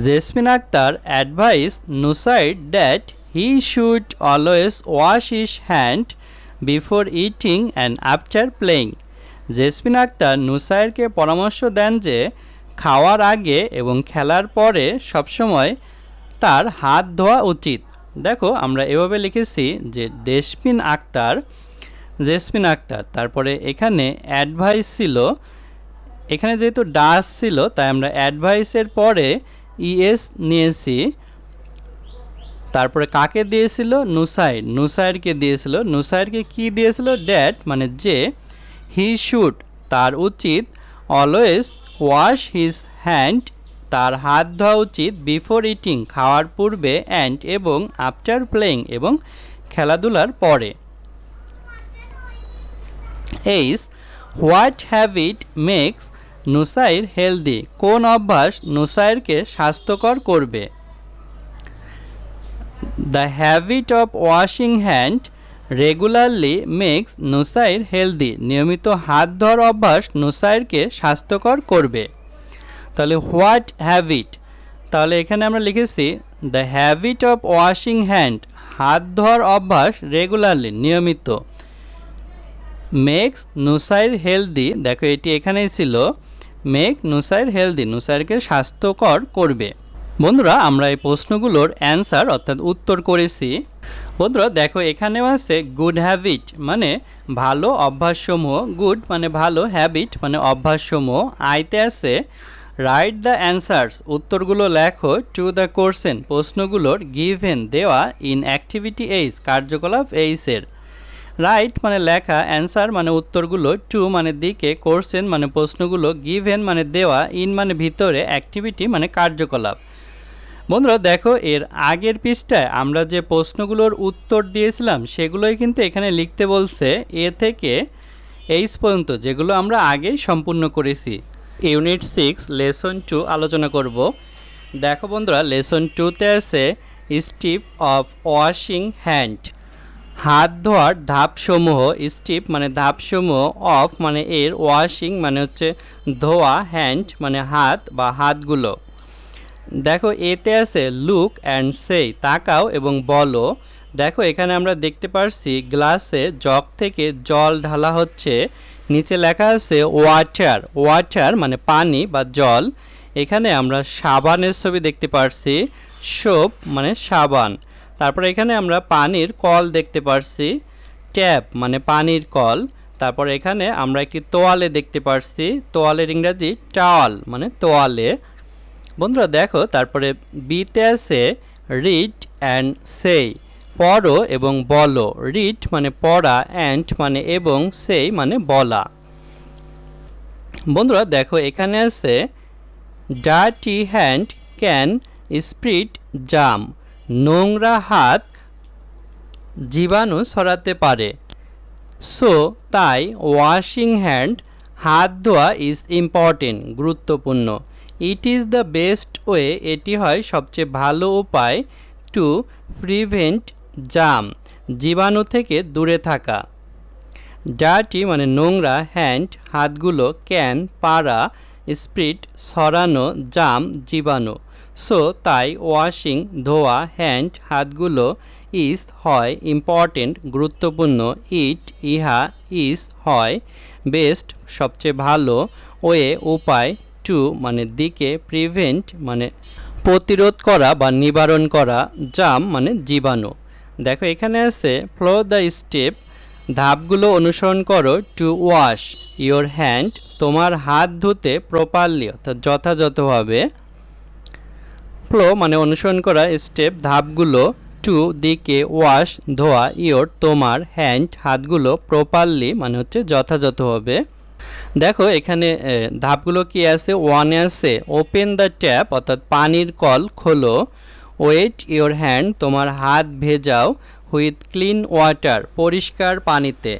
Jasmin Akter advice Nusair that he should always wash his hand before eating and after playing, Jasmin Akter নুসাইরকে পরামর্শ দেন যে খাওয়ার আগে এবং খেলার পরে সবসময় তার হাত ধোয়া উচিত। দেখো আমরা এভাবে লিখেছি যে জেসমিন আক্তার, তারপরে এখানে অ্যাডভাইস ছিল, এখানে যেহেতু ডাস ছিল তাই আমরা অ্যাডভাইসের পরে ইএস নিয়েছি, তারপরে কাকে দিয়েছিল? নুসাইর, নুসাইরকে দিয়েছিল। নুসাইরকে কি দিয়েছিল? ড্যাট মানে যে, হি শুড তার উচিত, অলওয়েজ ওয়াশ হিজ হ্যান্ড তার হাত ধোয়া উচিত, বিফোর ইটিং খাওয়ার পূর্বে, অ্যান্ড এবং, আফটার প্লেইং এবং খেলাধুলার পরে। H what habit makes Nusair healthy, কোন অভ্যাস নুসাইরকে স্বাস্থ্যকর করবে? The habit of washing hand regularly makes Nusair healthy, নিয়মিত হাত ধোয়ার অভ্যাস নুসাইরকে স্বাস্থ্যকর করবে। তাহলে হোয়াট হ্যাবিট, তাহলে এখানে আমরা লিখেছি the habit of washing hand হাত ধোয়ার অভ্যাস রেগুলারলি নিয়মিত, মেক্স নুসাইর হেলদি, দেখো এটি এখানেই ছিল, মেক নুসাইর হেলদি নুসাইরকে স্বাস্থ্যকর করবে। বন্ধুরা আমরা এই প্রশ্নগুলোর অ্যান্সার অর্থাৎ উত্তর করেছি। বন্ধুরা দেখো এখানেও আছে গুড হ্যাবিট মানে ভালো অভ্যাসসমূহ, গুড মানে ভালো, হ্যাবিট মানে অভ্যাসসমূহ। আইতে আছে রাইট দ্য অ্যান্সার্স উত্তরগুলো লেখো, টু দ্য কোশ্চেন প্রশ্নগুলোর, গিভেন দেওয়া, ইন অ্যাক্টিভিটি এইচ কার্যকলাপ এইচের। রাইট মানে লেখা, অ্যান্সার মানে উত্তরগুলো, টু মানে দিকে, কোশ্চেন মানে প্রশ্নগুলো, গিভেন মানে দেওয়া, ইন মানে ভিতরে, অ্যাক্টিভিটি মানে কার্যকলাপ। বন্ধুরা দেখো এর আগের পৃষ্ঠায় আমরা যে প্রশ্নগুলোর উত্তর দিয়েছিলাম সেগুলোই কিন্তু এখানে লিখতে বলছে, এ থেকে এইচ পর্যন্ত, যেগুলো আমরা আগেই সম্পূর্ণ করেছি। ইউনিট 6 লেসন 2 আলোচনা করব। দেখো বন্ধুরা লেসন 2তে আছে স্টেপ অফ ওয়াশিং হ্যান্ড, হাত ধোয়ার ধাপসমূহ। স্টেপ মানে ধাপসমূহ, অফ মানে এর, ওয়াশিং মানে হচ্ছে ধোয়া, হ্যান্ড মানে হাত বা হাতগুলো। দেখো এতে আছে লুক অ্যান্ড সে তাকাও এবং বলো। দেখো এখানে আমরা দেখতে পাচ্ছি গ্লাসে জগ থেকে জল ঢালা হচ্ছে, নিচে লেখা আছে ওয়াটার, ওয়াটার মানে পানি বা জল। এখানে আমরা সাবানের ছবি দেখতে পাচ্ছি, সোপ মানে সাবান। তারপর এখানে আমরা পানির কল দেখতে পাচ্ছি, ট্যাপ মানে পানির কল। তারপর এখানে আমরা একটি তোয়ালে দেখতে পাচ্ছি, তোয়ালের ইংরাজি টাওয়াল মানে তোয়ালে। বন্ধুরা দেখো তারপরে বিতে আছে রিড অ্যান্ড সে পড়ো এবং বলো। রিড মানে পড়া, অ্যান্ড মানে এবং, সেই মানে বলা। বন্ধুরা দেখো এখানে আছে ডার্টি হ্যান্ড ক্যান স্প্রিড জাম, নোংরা হাত জীবাণু ছড়াতে পারে। সো তাই ওয়াশিং হ্যান্ড হাত ধোয়া ইজ ইম্পর্টেন্ট গুরুত্বপূর্ণ। It is the best way এটি হয় সবচেয়ে ভালো উপায়, টু প্রিভেন্ট জাম জীবাণু থেকে দূরে থাকা। ডার্টি মানে নোংরা, হ্যান্ড হাতগুলো, ক্যান পারা, স্প্রিড ছড়ানো, জাম জীবাণু। সো তাই ওয়াশিং ধোয়া, হ্যান্ড হাতগুলো, ইজ হয়, ইম্পর্টেন্ট গুরুত্বপূর্ণ, ইট ইহা, ইজ হয়, বেস্ট সবচেয়ে ভালো, ওয়ে উপায়, টু মানে দিকে, প্রিভেন্ট মানে প্রতিরোধ করা বা নিবারণ করা, জাম মানে জীবাণু। দেখো এখানে আছে ফলো দ্য স্টেপ ধাপগুলো অনুসরণ করো, টু ওয়াশ ইয়োর হ্যান্ড তোমার হাত ধুতে, প্রপারলি অর্থাৎ যথাযথভাবে। ফ্লো মানে অনুসরণ করা, স্টেপ ধাপগুলো, টু দিকে, ওয়াশ ধোয়া, ইয়োর তোমার, হ্যান্ড হাতগুলো, প্রপারলি মানে হচ্ছে যথাযথভাবে। দেখো এখানে ধাপগুলো কি আছে, ওয়ানে আছে ওপেন দ্য ট্যাপ অর্থাৎ পানির কল খোলো, ওয়েট ইয়োর হ্যান্ড তোমার হাত ভেজাও, হুইথ ক্লিন ওয়াটার পরিষ্কার পানিতে।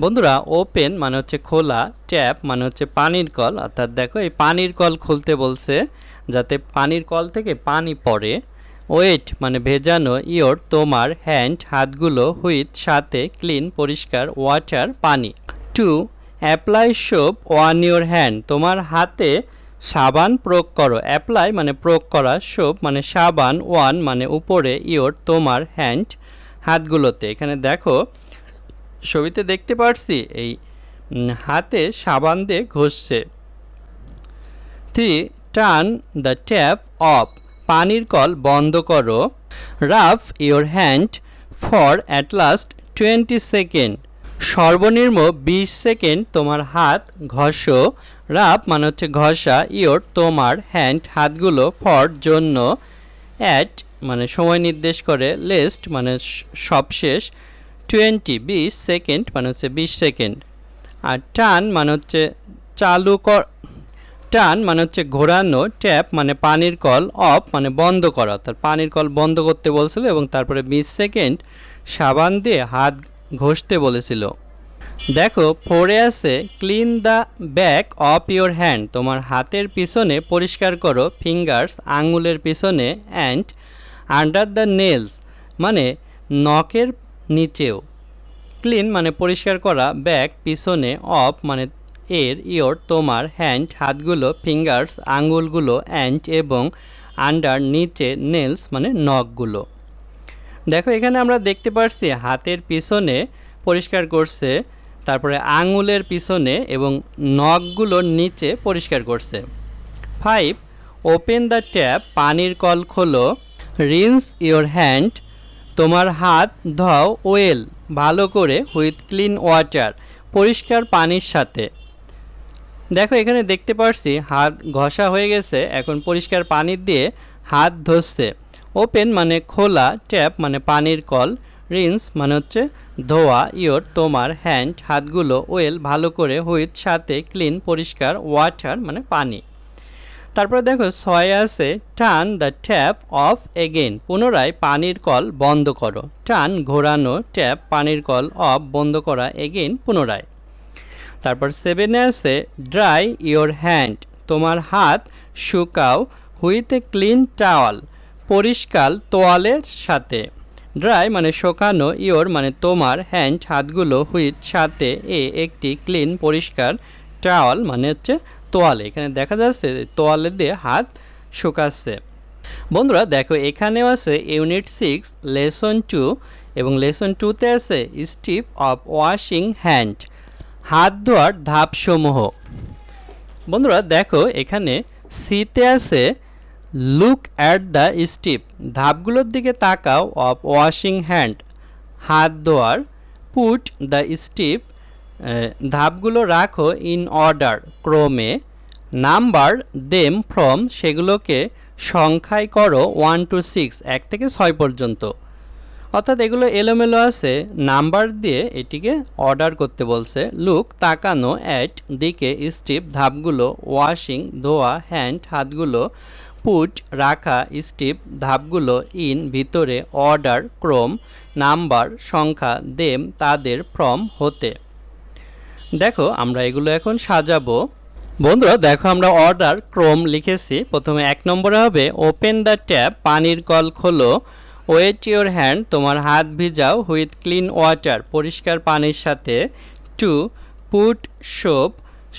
বন্ধুরা ওপেন মানে হচ্ছে খোলা, ট্যাপ মানে হচ্ছে পানির কল, অর্থাৎ দেখো এই পানির কল খুলতে বলছে যাতে পানির কল থেকে পানি পড়ে। ওয়েট মানে ভেজানো, ইয়োর তোমার, হ্যান্ড হাতগুলো, হুইথ সাথে, ক্লিন পরিষ্কার, ওয়াটার পানি। To apply soap on your hand তোমার হাতে সাবান প্রয়োগ করো। অ্যাপ্লাই মানে প্রয়োগ করা, সোপ মানে সাবান, ওয়ান মানে উপরে, ইয়োর তোমার, হ্যান্ড হাতগুলোতে। এখানে দেখো ছবিতে দেখতে পাচ্ছি এই হাতে সাবান দিয়ে ঘষছে। Three turn the tap off পানির কল বন্ধ করো। Rub your hand for at least 20 second সর্বনিম্ন 20 সেকেন্ড তোমার হাত ঘষো। রাফ মানে হচ্ছে ঘষা, ইয়োর তোমার, হ্যান্ড হাতগুলো, ফর জন্য, অ্যাট মানে সময় নির্দেশ করে, লেস্ট মানে সবশেষ, 20 সেকেন্ড মানে হচ্ছে 20 সেকেন্ড। আর টার্ন মানে হচ্ছে টার্ন মানে হচ্ছে ঘোরানো, ট্যাপ মানে পানির কল, অফ মানে বন্ধ করা, অর্থাৎ পানির কল বন্ধ করতে বলছিল এবং তারপরে 20 সেকেন্ড সাবান দিয়ে হাত ঘষতে বলেছিল। দেখো 4 আছে clean the back of your hand, তোমার হাতের পিছনে পরিষ্কার করো, ফিঙ্গার্স আঙুলের পিছনে, অ্যান্ড আন্ডার দ্য নেলস মানে নখের নিচেও। ক্লিন মানে পরিষ্কার করা, ব্যাক পিছনে, অফ মানে এর, ইওর তোমার, হ্যান্ড হাতগুলো, ফিঙ্গার্স আঙুলগুলো, অ্যান্ড এবং আন্ডার নিচে, নেলস মানে নখগুলো। দেখো এখানে আমরা দেখতে পাচ্ছি হাতের পিছনে পরিষ্কার করছে, তারপরে আঙুলের পিছনে এবং নখগুলোর নিচে পরিষ্কার করছে। 5 ওপেন দ্য ট্যাপ, পানির কল খোলো, রিন্স ইওর হ্যান্ড, তোমার হাত ধোও, ওয়েল ভালো করে, হুইথ ক্লিন ওয়াটার পরিষ্কার পানির সাথে। দেখো এখানে দেখতে পাচ্ছি হাত ঘষা হয়ে গেছে, এখন পরিষ্কার পানি দিয়ে হাত ধুচ্ছে। ওপেন মানে খোলা, ট্যাপ মানে পানির কল, রিন্স মানে হচ্ছে ধোয়া, ইওর তোমার, হ্যান্ড হাতগুলো, ওয়েল ভালো করে, হুইথ সাথে, ক্লিন পরিষ্কার, ওয়াটার মানে পানি। তারপরে দেখো 6 আছে turn the tap of again, পুনরায় পানির কল বন্ধ করো, টার্ন ঘোরানো, ট্যাপ পানির কল, অফ বন্ধ করা, এগেইন পুনরায়। তারপর 7 আছে ড্রাই ইওর হ্যান্ড, তোমার হাত শুকাও, হুইথ এ ক্লিন টাওয়াল পরিষ্কার তোয়ালের সাথে। ড্রাই মানে শুকানো, ইওর মানে তোমার, হ্যান্ড হাতগুলো, হুইথ সাথে, এ একটি, ক্লিন পরিষ্কার, টাওয়াল মানে হচ্ছে তোয়ালে, এখানে দেখা যাচ্ছে তোয়ালে দিয়ে হাত শুকাচ্ছে। বন্ধুরা দেখো এখানেও আছে ইউনিট 6 লেসন 2 এবং লেসন 2তে আছে স্টেপ অফ ওয়াশিং হ্যান্ড, হাত ধোয়ার ধাপসমূহ। বন্ধুরা দেখো এখানে সিতে আছে লুক অ্যাট দ্য স্টেপ, ধাপগুলোর দিকে তাকাও, অফ ওয়াশিং হ্যান্ড হাত ধোয়ার, পুট দ্য স্টেপ ধাপগুলো রাখো, ইন অর্ডার ক্রমে, নাম্বার দেম ফ্রম সেগুলোকে সংখ্যায় করো, 1 to 6 1 থেকে 6 পর্যন্ত, অর্থাৎ এগুলো এলোমেলো আছে, নাম্বার দিয়ে এটিকে অর্ডার করতে বলছে। লুক তাকানো, অ্যাট দিকে, স্টেপ ধাপগুলো, ওয়াশিং ধোয়া, হ্যান্ড হাতগুলো, পুট রাখা, স্টেপ ধাপগুলো, ইন ভিতরে, অর্ডার ক্রম, নাম্বার সংখ্যা, দেম তাদের, ফ্রম হতে। দেখো আমরা এগুলো এখন সাজাবো। বন্ধুরা দেখো আমরা অর্ডার ক্রম লিখেছি। প্রথমে 1 নম্বরে হবে ওপেন দ্য ট্যাপ, পানির কল খোলো, ওয়েট ইওর হ্যান্ড তোমার হাত ভিজাও, হুইথ ক্লিন ওয়াটার পরিষ্কার পানির সাথে। 2 পুট সোপ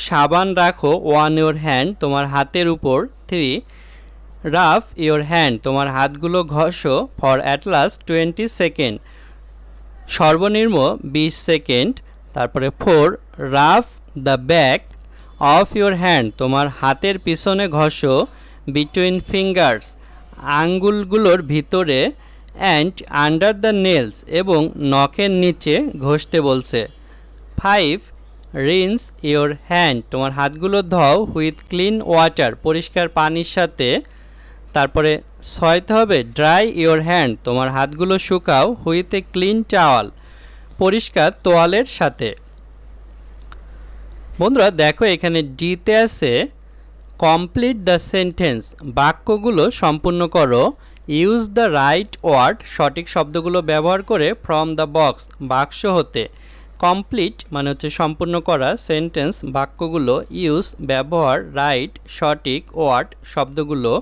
সাবান রাখো, ওয়ান ইওর হ্যান্ড তোমার হাতের উপর। 3 রাফ ইওর হ্যান্ড তোমার হাতগুলো ঘষো, ফর অ্যাট লাস্ট 20 সেকেন্ড সর্বনিম্ন 20 সেকেন্ড। তারপরে 4 rough the back of your hand তোমার হাতের পিছনে ঘষো, বিটুইন ফিঙ্গার্স আঙ্গুলগুলোর ভিতরে, অ্যান্ড আন্ডার দ্য নেলস এবং নখের নিচে ঘষতে বলছে। 5 রিন্স ইওর হ্যান্ড তোমার হাতগুলো ধোও, হুইথ ক্লিন ওয়াটার পরিষ্কার পানির সাথে। তারপরে 6তে হবে ড্রাই ইওর হ্যান্ড তোমার হাতগুলো শুকাও, হুইথ এ ক্লিন টাওয়াল পরিষ্কার তোয়ালের সাথে। বন্ধুরা দেখো এখানে ডিতে আছে কমপ্লিট দ্য সেন্টেন্স বাক্যগুলো সম্পূর্ণ করো, ইউজ দ্য রাইট ওয়ার্ড সঠিক শব্দগুলো ব্যবহার করে, ফ্রম দ্য বক্স বাক্স হতে। কমপ্লিট মানে হচ্ছে সম্পূর্ণ করা, সেন্টেন্স বাক্যগুলো, ইউজ ব্যবহার, রাইট সঠিক, ওয়ার্ড শব্দগুলো,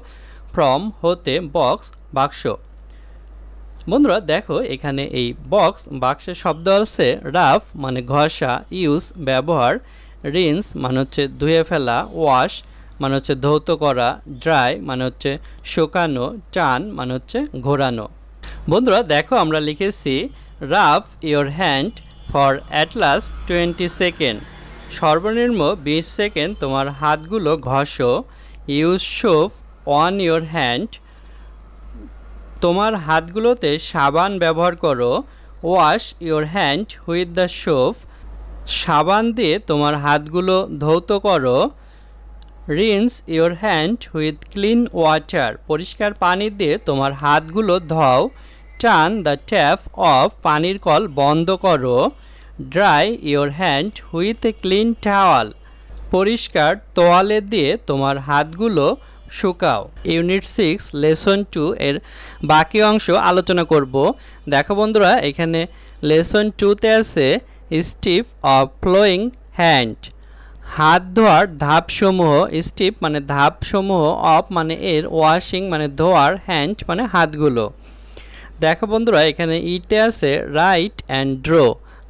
ফ্রম হতে, বক্স বাক্স। বন্ধুরা দেখো এখানে এই বক্স বাক্সের শব্দ আছে রাফ মানে ঘষা, ইউজ ব্যবহার, রিন্স মানে হচ্ছে ধুয়ে ফেলা, ওয়াশ মানে হচ্ছে ধৌত করা, ড্রাই মানে হচ্ছে শুকানো, টার্ন মানে হচ্ছে ঘোরানো। বন্ধুরা দেখো আমরা লিখেছি rub your hand for at least 20 second সর্বনিম্ন 20 সেকেন্ড তোমার হাতগুলো ঘষো। Use soap on your hand তোমার হাতগুলোতে সাবান ব্যবহার করো। Wash your hand with the soap সাবান দিয়ে তোমার হাতগুলো ধৌত করো। Rinse your hand with clean water, পরিষ্কার পানি দিয়ে তোমার হাতগুলো ধোও। টার্ন দ্য ট্যাপ অফ, পানির কল বন্ধ করো। Dry your hand with a clean towel, পরিষ্কার তোয়ালে দিয়ে তোমার হাতগুলো শুকাও। ইউনিট 6 লেসন 2 এর বাকি অংশ আলোচনা করব। দেখো বন্ধুরা, এখানে লেসন 2তে আছে স্টিপ অফ ফ্লোয়িং হ্যান্ড, হাত ধোয়ার ধাপসমূহ। স্টিপ মানে ধাপসমূহ, অফ মানে এর, ওয়াশিং মানে ধোয়ার, হ্যান্ড মানে হাতগুলো। দেখো বন্ধুরা, এখানে ইতে আছে রাইট অ্যান্ড ড্র,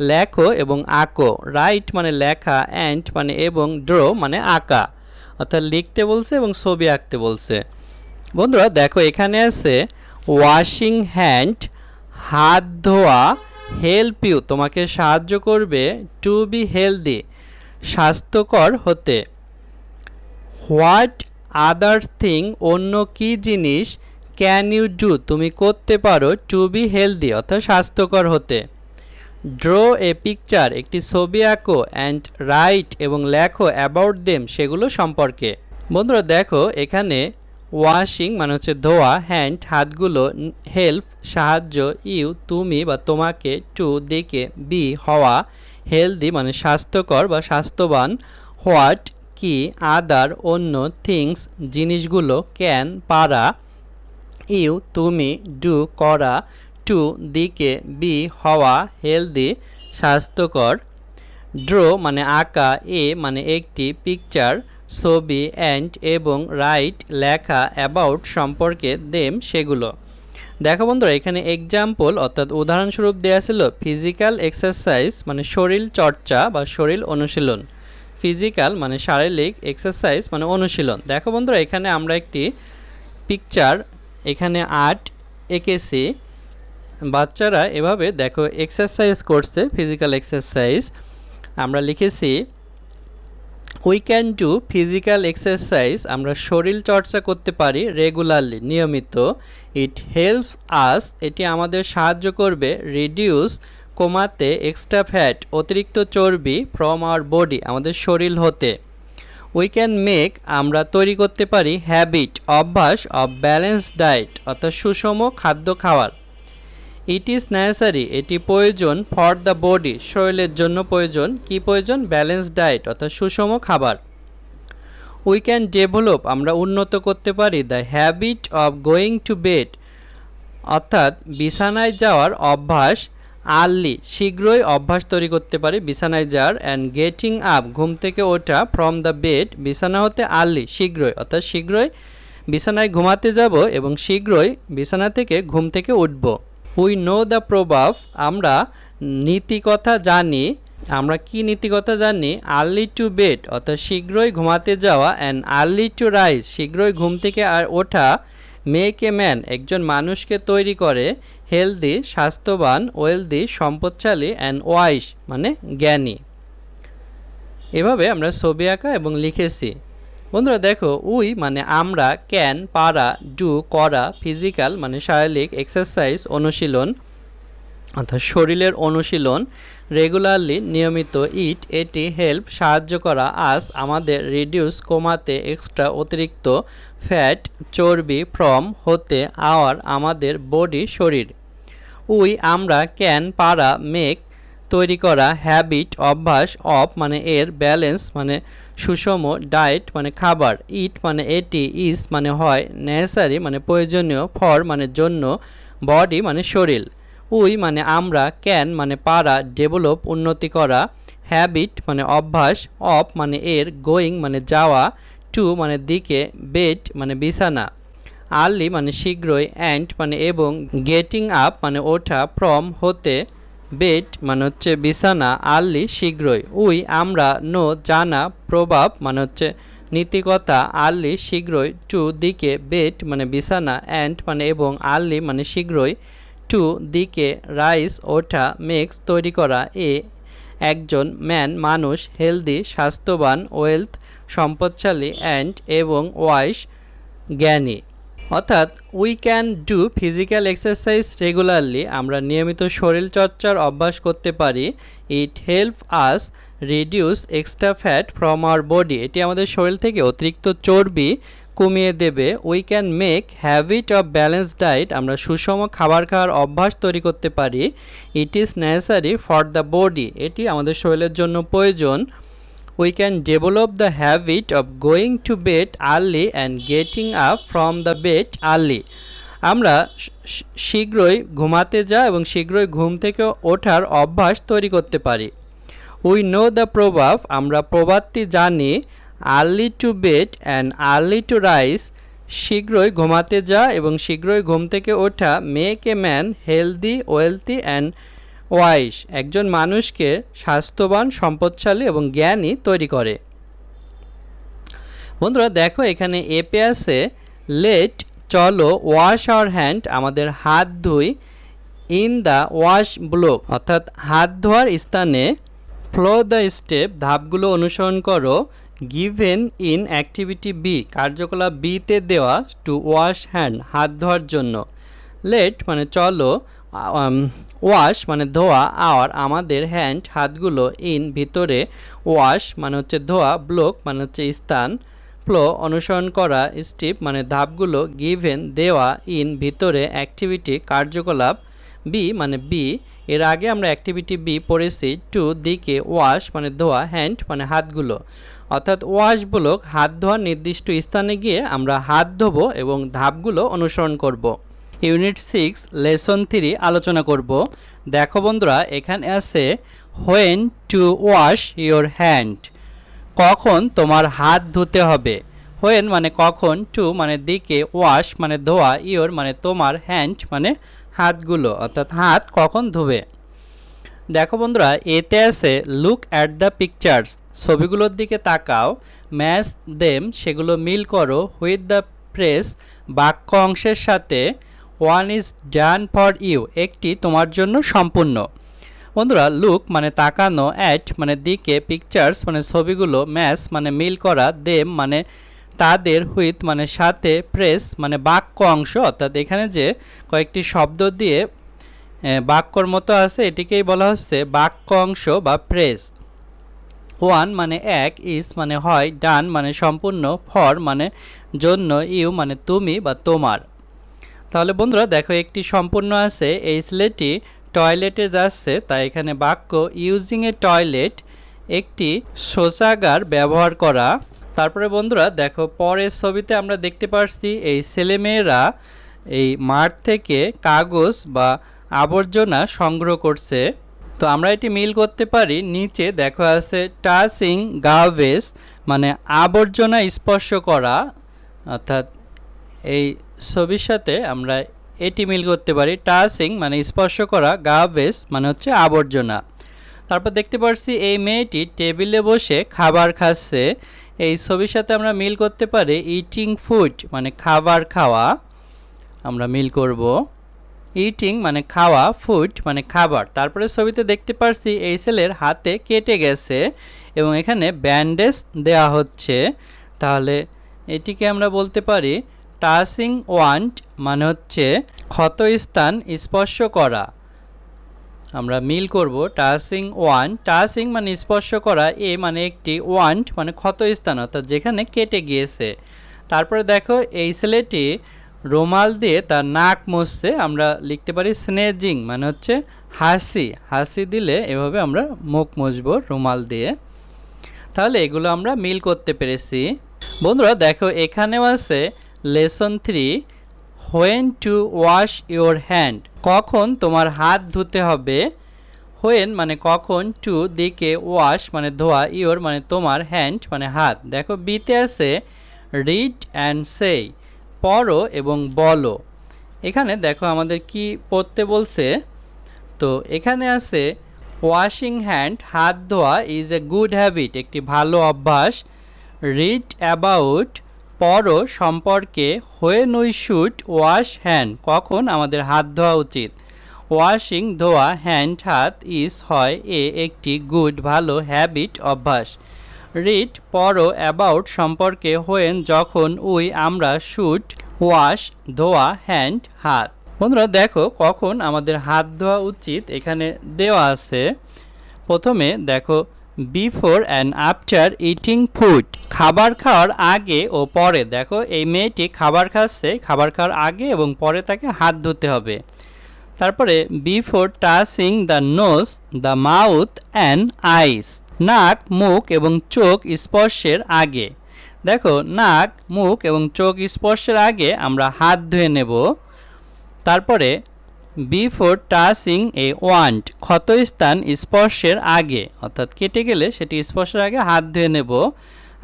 লেখো এবং আঁকো। রাইট মানে লেখা, অ্যান্ড মানে এবং, ড্র মানে আঁকা, অর্থাৎ লিখতে বলছে এবং ছবি আঁকতে বলছে। বন্ধুরা দেখো, এখানে আছে ওয়াশিং হ্যান্ড, হাত ধোয়া, হেল্প ইউ তোমাকে সাহায্য করবে, টু বি হেলদি স্বাস্থ্যকর হতে। হোয়াট আদার থিং অন্য কি জিনিস, ক্যান ইউ ডু তুমি করতে পারো, টু বি হেলদি অর্থাৎ স্বাস্থ্যকর হতে। ড্র এ পিকচার একটি ছবি আঁকো, অ্যান্ড রাইট এবং লেখো অ্যাবাউট দেম সেগুলো সম্পর্কে। বন্ধুরা দেখো, এখানে ওয়াশিং মানে হচ্ছে ধোয়া, হ্যান্ড হাতগুলো, হেল্প সাহায্য, ইউ তুমি বা তোমাকে, টু দিকে, বি হওয়া, হেলদি মানে স্বাস্থ্যকর বা স্বাস্থ্যবান, হোয়াট কি, আদার অন্য, থিংস জিনিসগুলো, ক্যান পারা, ইউ তুমি, ডু করা, টু দিকে, বি হওয়া, হেলদি স্বাস্থ্যকর। ড্র মানে আঁকা, এ মানে একটি, পিকচার ছবি, অ্যান্ড এবং, রাইট লেখা, অ্যাবাউট সম্পর্কে, দেম সেগুলো। দেখো বন্ধুরা, এখানে এক্সাম্পল অর্থাৎ উদাহরণস্বরূপ দেওয়া ছিল ফিজিক্যাল এক্সারসাইজ মানে শরীর চর্চা বা শরীর অনুশীলন। ফিজিক্যাল মানে শারীরিক, এক্সারসাইজ মানে অনুশীলন। দেখো বন্ধুরা, এখানে আমরা একটি পিকচার, এখানে আর্ট এঁকেছি। বাচ্চারা এভাবে দেখো এক্সারসাইজ করছে, ফিজিক্যাল এক্সারসাইজ। আমরা লিখেছি we can do physical exercise, আমরা শরীর চর্চা করতে পারি, রেগুলারলি নিয়মিত। ইট হেল্পস আস, এটি আমাদের সাহায্য করবে, রিডিউস কমাতে, এক্সট্রা ফ্যাট অতিরিক্ত চর্বি, ফ্রম আওয়ার বডি আমাদের শরীর হতে। উই ক্যান মেক আমরা তৈরি করতে পারি, হ্যাবিট অভ্যাস, অফ ব্যালেন্স ডায়েট অর্থাৎ সুষম খাদ্য খাওয়ার। ইট ইজ নেসেসারি এটি প্রয়োজন, ফর দ্য বডি শরীরের জন্য প্রয়োজন, কি প্রয়োজন, ব্যালেন্স ডায়েট অর্থাৎ সুষম খাবার। উই ক্যান ডেভেলপ আমরা উন্নত করতে পারি, the habit of going to bed অর্থাৎ বিছানায় যাওয়ার অভ্যাস, আর্লি শীঘ্রই অভ্যাস তৈরি করতে পারি বিছানায় যাওয়ার, অ্যান্ড গেটিং আপ ঘুম থেকে ওঠা, ফ্রম দ্য বেড বিছানা হতে, আর্লি শীঘ্রই অর্থাৎ শীঘ্রই বিছানায় ঘুমাতে যাব এবং শীঘ্রই বিছানা থেকে ঘুম থেকে উঠব। উই নো দ্য প্রভাব আমরা নীতিকথা জানি, আমরা কি নীতিকথা জানি, আর্লি টু বেড অর্থাৎ শীঘ্রই ঘুমাতে যাওয়া, অ্যান্ড আর্লি টু রাইজ শীঘ্রই ঘুম থেকে আর ওঠা, মেক এ ম্যান একজন মানুষকে তৈরি করে, হেলদি স্বাস্থ্যবান, ওয়েলদি সম্পদশালী, অ্যান্ড ওয়াইস মানে জ্ঞানী। এভাবে আমরা ছবি আঁকা এবং লিখেছি। বন্ধুরা দেখো, উই মানে আমরা, ক্যান পারা, ডু করা, ফিজিক্যাল মানে শারীরিক, এক্সারসাইজ অনুশীলন অর্থাৎ শরীরের অনুশীলন, রেগুলারলি নিয়মিত, ইট এটি, হেল্প সাহায্য করা, আস আমাদের, রিডিউস কমাতে, এক্সট্রা অতিরিক্ত, ফ্যাট চর্বি, ফ্রম হতে, আওয়ার আমাদের, বডি শরীর। উই আমরা, ক্যান পারা, মেক তৈরি করা, হ্যাবিট অভ্যাস, অফ মানে এর, ব্যালেন্স মানে সুষম, ডায়েট মানে খাবার, ইট মানে এটি, ইজ মানে হয়, নেসেসারি মানে প্রয়োজনীয়, ফর মানে জন্য, বডি মানে শরীর। উই মানে আমরা, ক্যান মানে পারা, ডেভেলপ উন্নতি করা, হ্যাবিট মানে অভ্যাস, অফ মানে এর, গোয়িং মানে যাওয়া, টু মানে দিকে, বেড মানে বিছানা, আর্লি মানে শীঘ্রই, অ্যান্ড মানে এবং, গেটিং আপ মানে ওঠা, ফ্রম হতে, বেড মানে হচ্ছে বিছানা, আর্লি শীঘ্রই। উই আমরা, নো জানা, প্রভাব মানে হচ্ছে নীতিকথা, আর্লি শীঘ্রই, টু দিকে, বেড মানে বিছানা, অ্যান্ড মানে এবং, আর্লি মানে শীঘ্রই, টু দিকে, রাইস ওঠা, মেক্স তৈরি করা, এ একজন, ম্যান মানুষ, হেলদি স্বাস্থ্যবান, ওয়েলথ সম্পদশালী, অ্যান্ড এবং, ওয়াইস জ্ঞানী। অর্থাৎ we can do physical exercise regularly, আমরা নিয়মিত শরীরচর্চার অভ্যাস করতে পারি। It help us reduce extra fat from our body, এটি আমাদের শরীর থেকে অতিরিক্ত চর্বি কমিয়ে দেবে। We can make habit of balance diet, আমরা সুষম খাবার খাওয়ার অভ্যাস তৈরি করতে পারি। It is necessary for the body, এটি আমাদের শরীরের জন্য প্রয়োজন। We can develop the habit of going to bed early and getting up from the bed early, আমরা শীঘ্রই ঘুমাতে যাই এবং শীঘ্রই ঘুম থেকে ওঠার অভ্যাস তৈরি করতে পারি। We know the proverb, আমরা প্রবাদটি জানি। Early to bed and early to rise, শীঘ্রই ঘুমাতে যা এবং শীঘ্রই ঘুম থেকে ওঠা make a man healthy wealthy and wise, একজন মানুষকে স্বাস্থ্যবান, সম্পদশালী এবং জ্ঞানী তৈরি করে। বন্ধুরা দেখো এখানে এপে আছে লেট, চলো, ওয়াশ আওয়ার হ্যান্ড, আমাদের হাত ধুই, ইন দ্য ওয়াশ ব্লক, অর্থাৎ হাত ধোয়ার স্থানে, ফলো দ্য স্টেপ, ধাপগুলো অনুসরণ করো, গিভেন ইন অ্যাক্টিভিটি বি, কার্যকলাপ বিতে দেওয়া, টু ওয়াশ হ্যান্ড, হাত ধোয়ার জন্য। লেট মানে চলো, ওয়াশ মানে ধোয়া, আওয়ার আমাদের, হ্যান্ড হাতগুলো, ইন ভিতরে, ওয়াশ মানে হচ্ছে ধোয়া, ব্লক মানে হচ্ছে স্থান, ফ্লো অনুসরণ করা, স্টেপ মানে ধাপগুলো, গিভেন দেওয়া, ইন ভিতরে, অ্যাক্টিভিটি কার্যকলাপ, বি মানে বি, এর আগে আমরা অ্যাক্টিভিটি বি পড়েছি, টু দিকে, ওয়াশ মানে ধোয়া, হ্যান্ড মানে হাতগুলো, অর্থাৎ ওয়াশ ব্লক হাত ধোয়ার নির্দিষ্ট স্থানে গিয়ে আমরা হাত ধোবো এবং ধাপগুলো অনুসরণ করব। ইউনিট 6 লেসন 3 আলোচনা করব। দেখো বন্ধুরা এখানে আছে when two wash your hand, কখন তোমার হাত ধুতে হবে। হোয়েন মানে কখন, টু মানে দিকে, ওয়াশ মানে ধোয়া, ইয়োর মানে তোমার, হ্যান্ড মানে হাতগুলো, অর্থাৎ হাত কখন ধুবে। দেখো বন্ধুরা এতে আছে লুক অ্যাট দ্য পিকচার্স, ছবিগুলোর দিকে তাকাও, ম্যাচ দেম সেগুলো মিল করো, উইথ দ্য প্রেস বাক্য অংশের সাথে, one is done for you একটি তোমার জন্য সম্পূর্ণ। বন্ধুরা লুক মানে তাকানো, অ্যাট মানে দিকে, পিকচার্স মানে ছবিগুলো, ম্যাচ মানে মিল করা, দেম মানে তাদের, হুইথ মানে সাথে, প্রেস মানে বাক্য অংশ, অর্থাৎ এখানে যে কয়েকটি শব্দ দিয়ে বাক্যর মতো আছে এটিকেই বলা হচ্ছে বাক্য অংশ বা প্রেস। ওয়ান মানে এক, ইজ মানে হয়, ডান মানে সম্পূর্ণ, ফর মানে জন্য, ইউ মানে তুমি বা তোমার। তাহলে বন্ধুরা দেখো একটি সম্পূর্ণ আছে, এই ছেলেটি টয়লেটে যাচ্ছে, তাই এখানে বাক্য ইউজিং এ টয়লেট, একটি শৌচাগার ব্যবহার করা। তারপরে বন্ধুরা দেখো পরের ছবিতে আমরা দেখতে পাচ্ছি এই ছেলেমেয়েরা এই মাঠ থেকে কাগজ বা আবর্জনা সংগ্রহ করছে। তো আমরা এটি মিল করতে পারি, নিচে দেখো আছে টাচিং গার্বেজ মানে আবর্জনা স্পর্শ করা, অর্থাৎ এই ছবির সাথে আমরা এটি মিল করতে পারি, টাচিং মানে স্পর্শ করা, গার্বেজ মানে হচ্ছে আবর্জনা। তারপর দেখতে পাচ্ছি এই মেয়েটি টেবিলে বসে খাবার খাচ্ছে, এই ছবির সাথে আমরা মিল করতে পারি ইটিং ফুড মানে খাবার খাওয়া, আমরা মিল করব ইটিং মানে খাওয়া, ফুড মানে খাবার। তারপরে ছবিতে দেখতে পাচ্ছি এই ছেলের হাতে কেটে গেছে এবং এখানে ব্যান্ডেজ দেওয়া হচ্ছে, তাহলে এটিকে আমরা বলতে পারি টাচিং ওয়ান্ট মানে হচ্ছে ক্ষতস্থান স্পর্শ করা, আমরা মিল করব টাচিং ওয়ান্ট, টাচিং মানে স্পর্শ করা, এ মানে একটি, ওয়ান্ট মানে ক্ষতস্থান অর্থাৎ যেখানে কেটে গিয়েছে। তারপরে দেখো এই ছেলেটি রুমাল দিয়ে তার নাক মুছছে, আমরা লিখতে পারি স্নেজিং মানে হচ্ছে হাসি, হাসি দিলে এভাবে আমরা মুখ মুছবো রুমাল দিয়ে। তাহলে এগুলো আমরা মিল করতে পেরেছি। বন্ধুরা দেখো এখানেও আছে lesson 3 when two wash your hand, কখন তোমার হাত ধুতে হবে। হোয়েন মানে কখন, টু দিকে, ওয়াশ মানে ধোয়া, ইয়োর মানে তোমার, হ্যান্ড মানে হাত। দেখো বিতে আছে রিড অ্যান্ড সে, পড়ো এবং বলো। এখানে দেখো আমাদের কি পড়তে বলছে, তো এখানে আছে ওয়াশিং হ্যান্ড হাত ধোয়া ইজ এ গুড হ্যাবিট একটি ভালো অভ্যাস। রিড অ্যাবাউট পড়ো সম্পর্কে, when we should wash hand কখন আমাদের হাত ধোয়া উচিত। ওয়াশিং ধোয়া, হ্যান্ড হাত, ইজ হয়, এ একটি গুড ভালো, হ্যাবিট অভ্যাস। রিড পড়ো, অ্যাবাউট সম্পর্কে, হোয়েন যখন, উই আমরা, শুড ওয়াশ ধোয়া, হ্যান্ড হাত। বন্ধুরা দেখো কখন আমাদের হাত ধোয়া উচিত এখানে দেওয়া আছে। প্রথমে দেখো before and after eating food, খাবার খাওয়ার আগে ও পরে। দেখো এই মেয়েটি খাবার খাচ্ছে, খাবার খাওয়ার আগে এবং পরে তাকে হাত ধুতে হবে। তারপরে before touching the nose, the mouth and eyes, নাক মুখ এবং চোখ স্পর্শের আগে। দেখো নাক মুখ এবং চোখ স্পর্শের আগে আমরা হাত ধুয়ে নেব। তারপরে বিফোর টাচিং এ ওয়ান্ড, ক্ষতস্থান স্পর্শের আগে, অর্থাৎ কেটে গেলে সেটি স্পর্শের আগে হাত ধুয়ে নেব।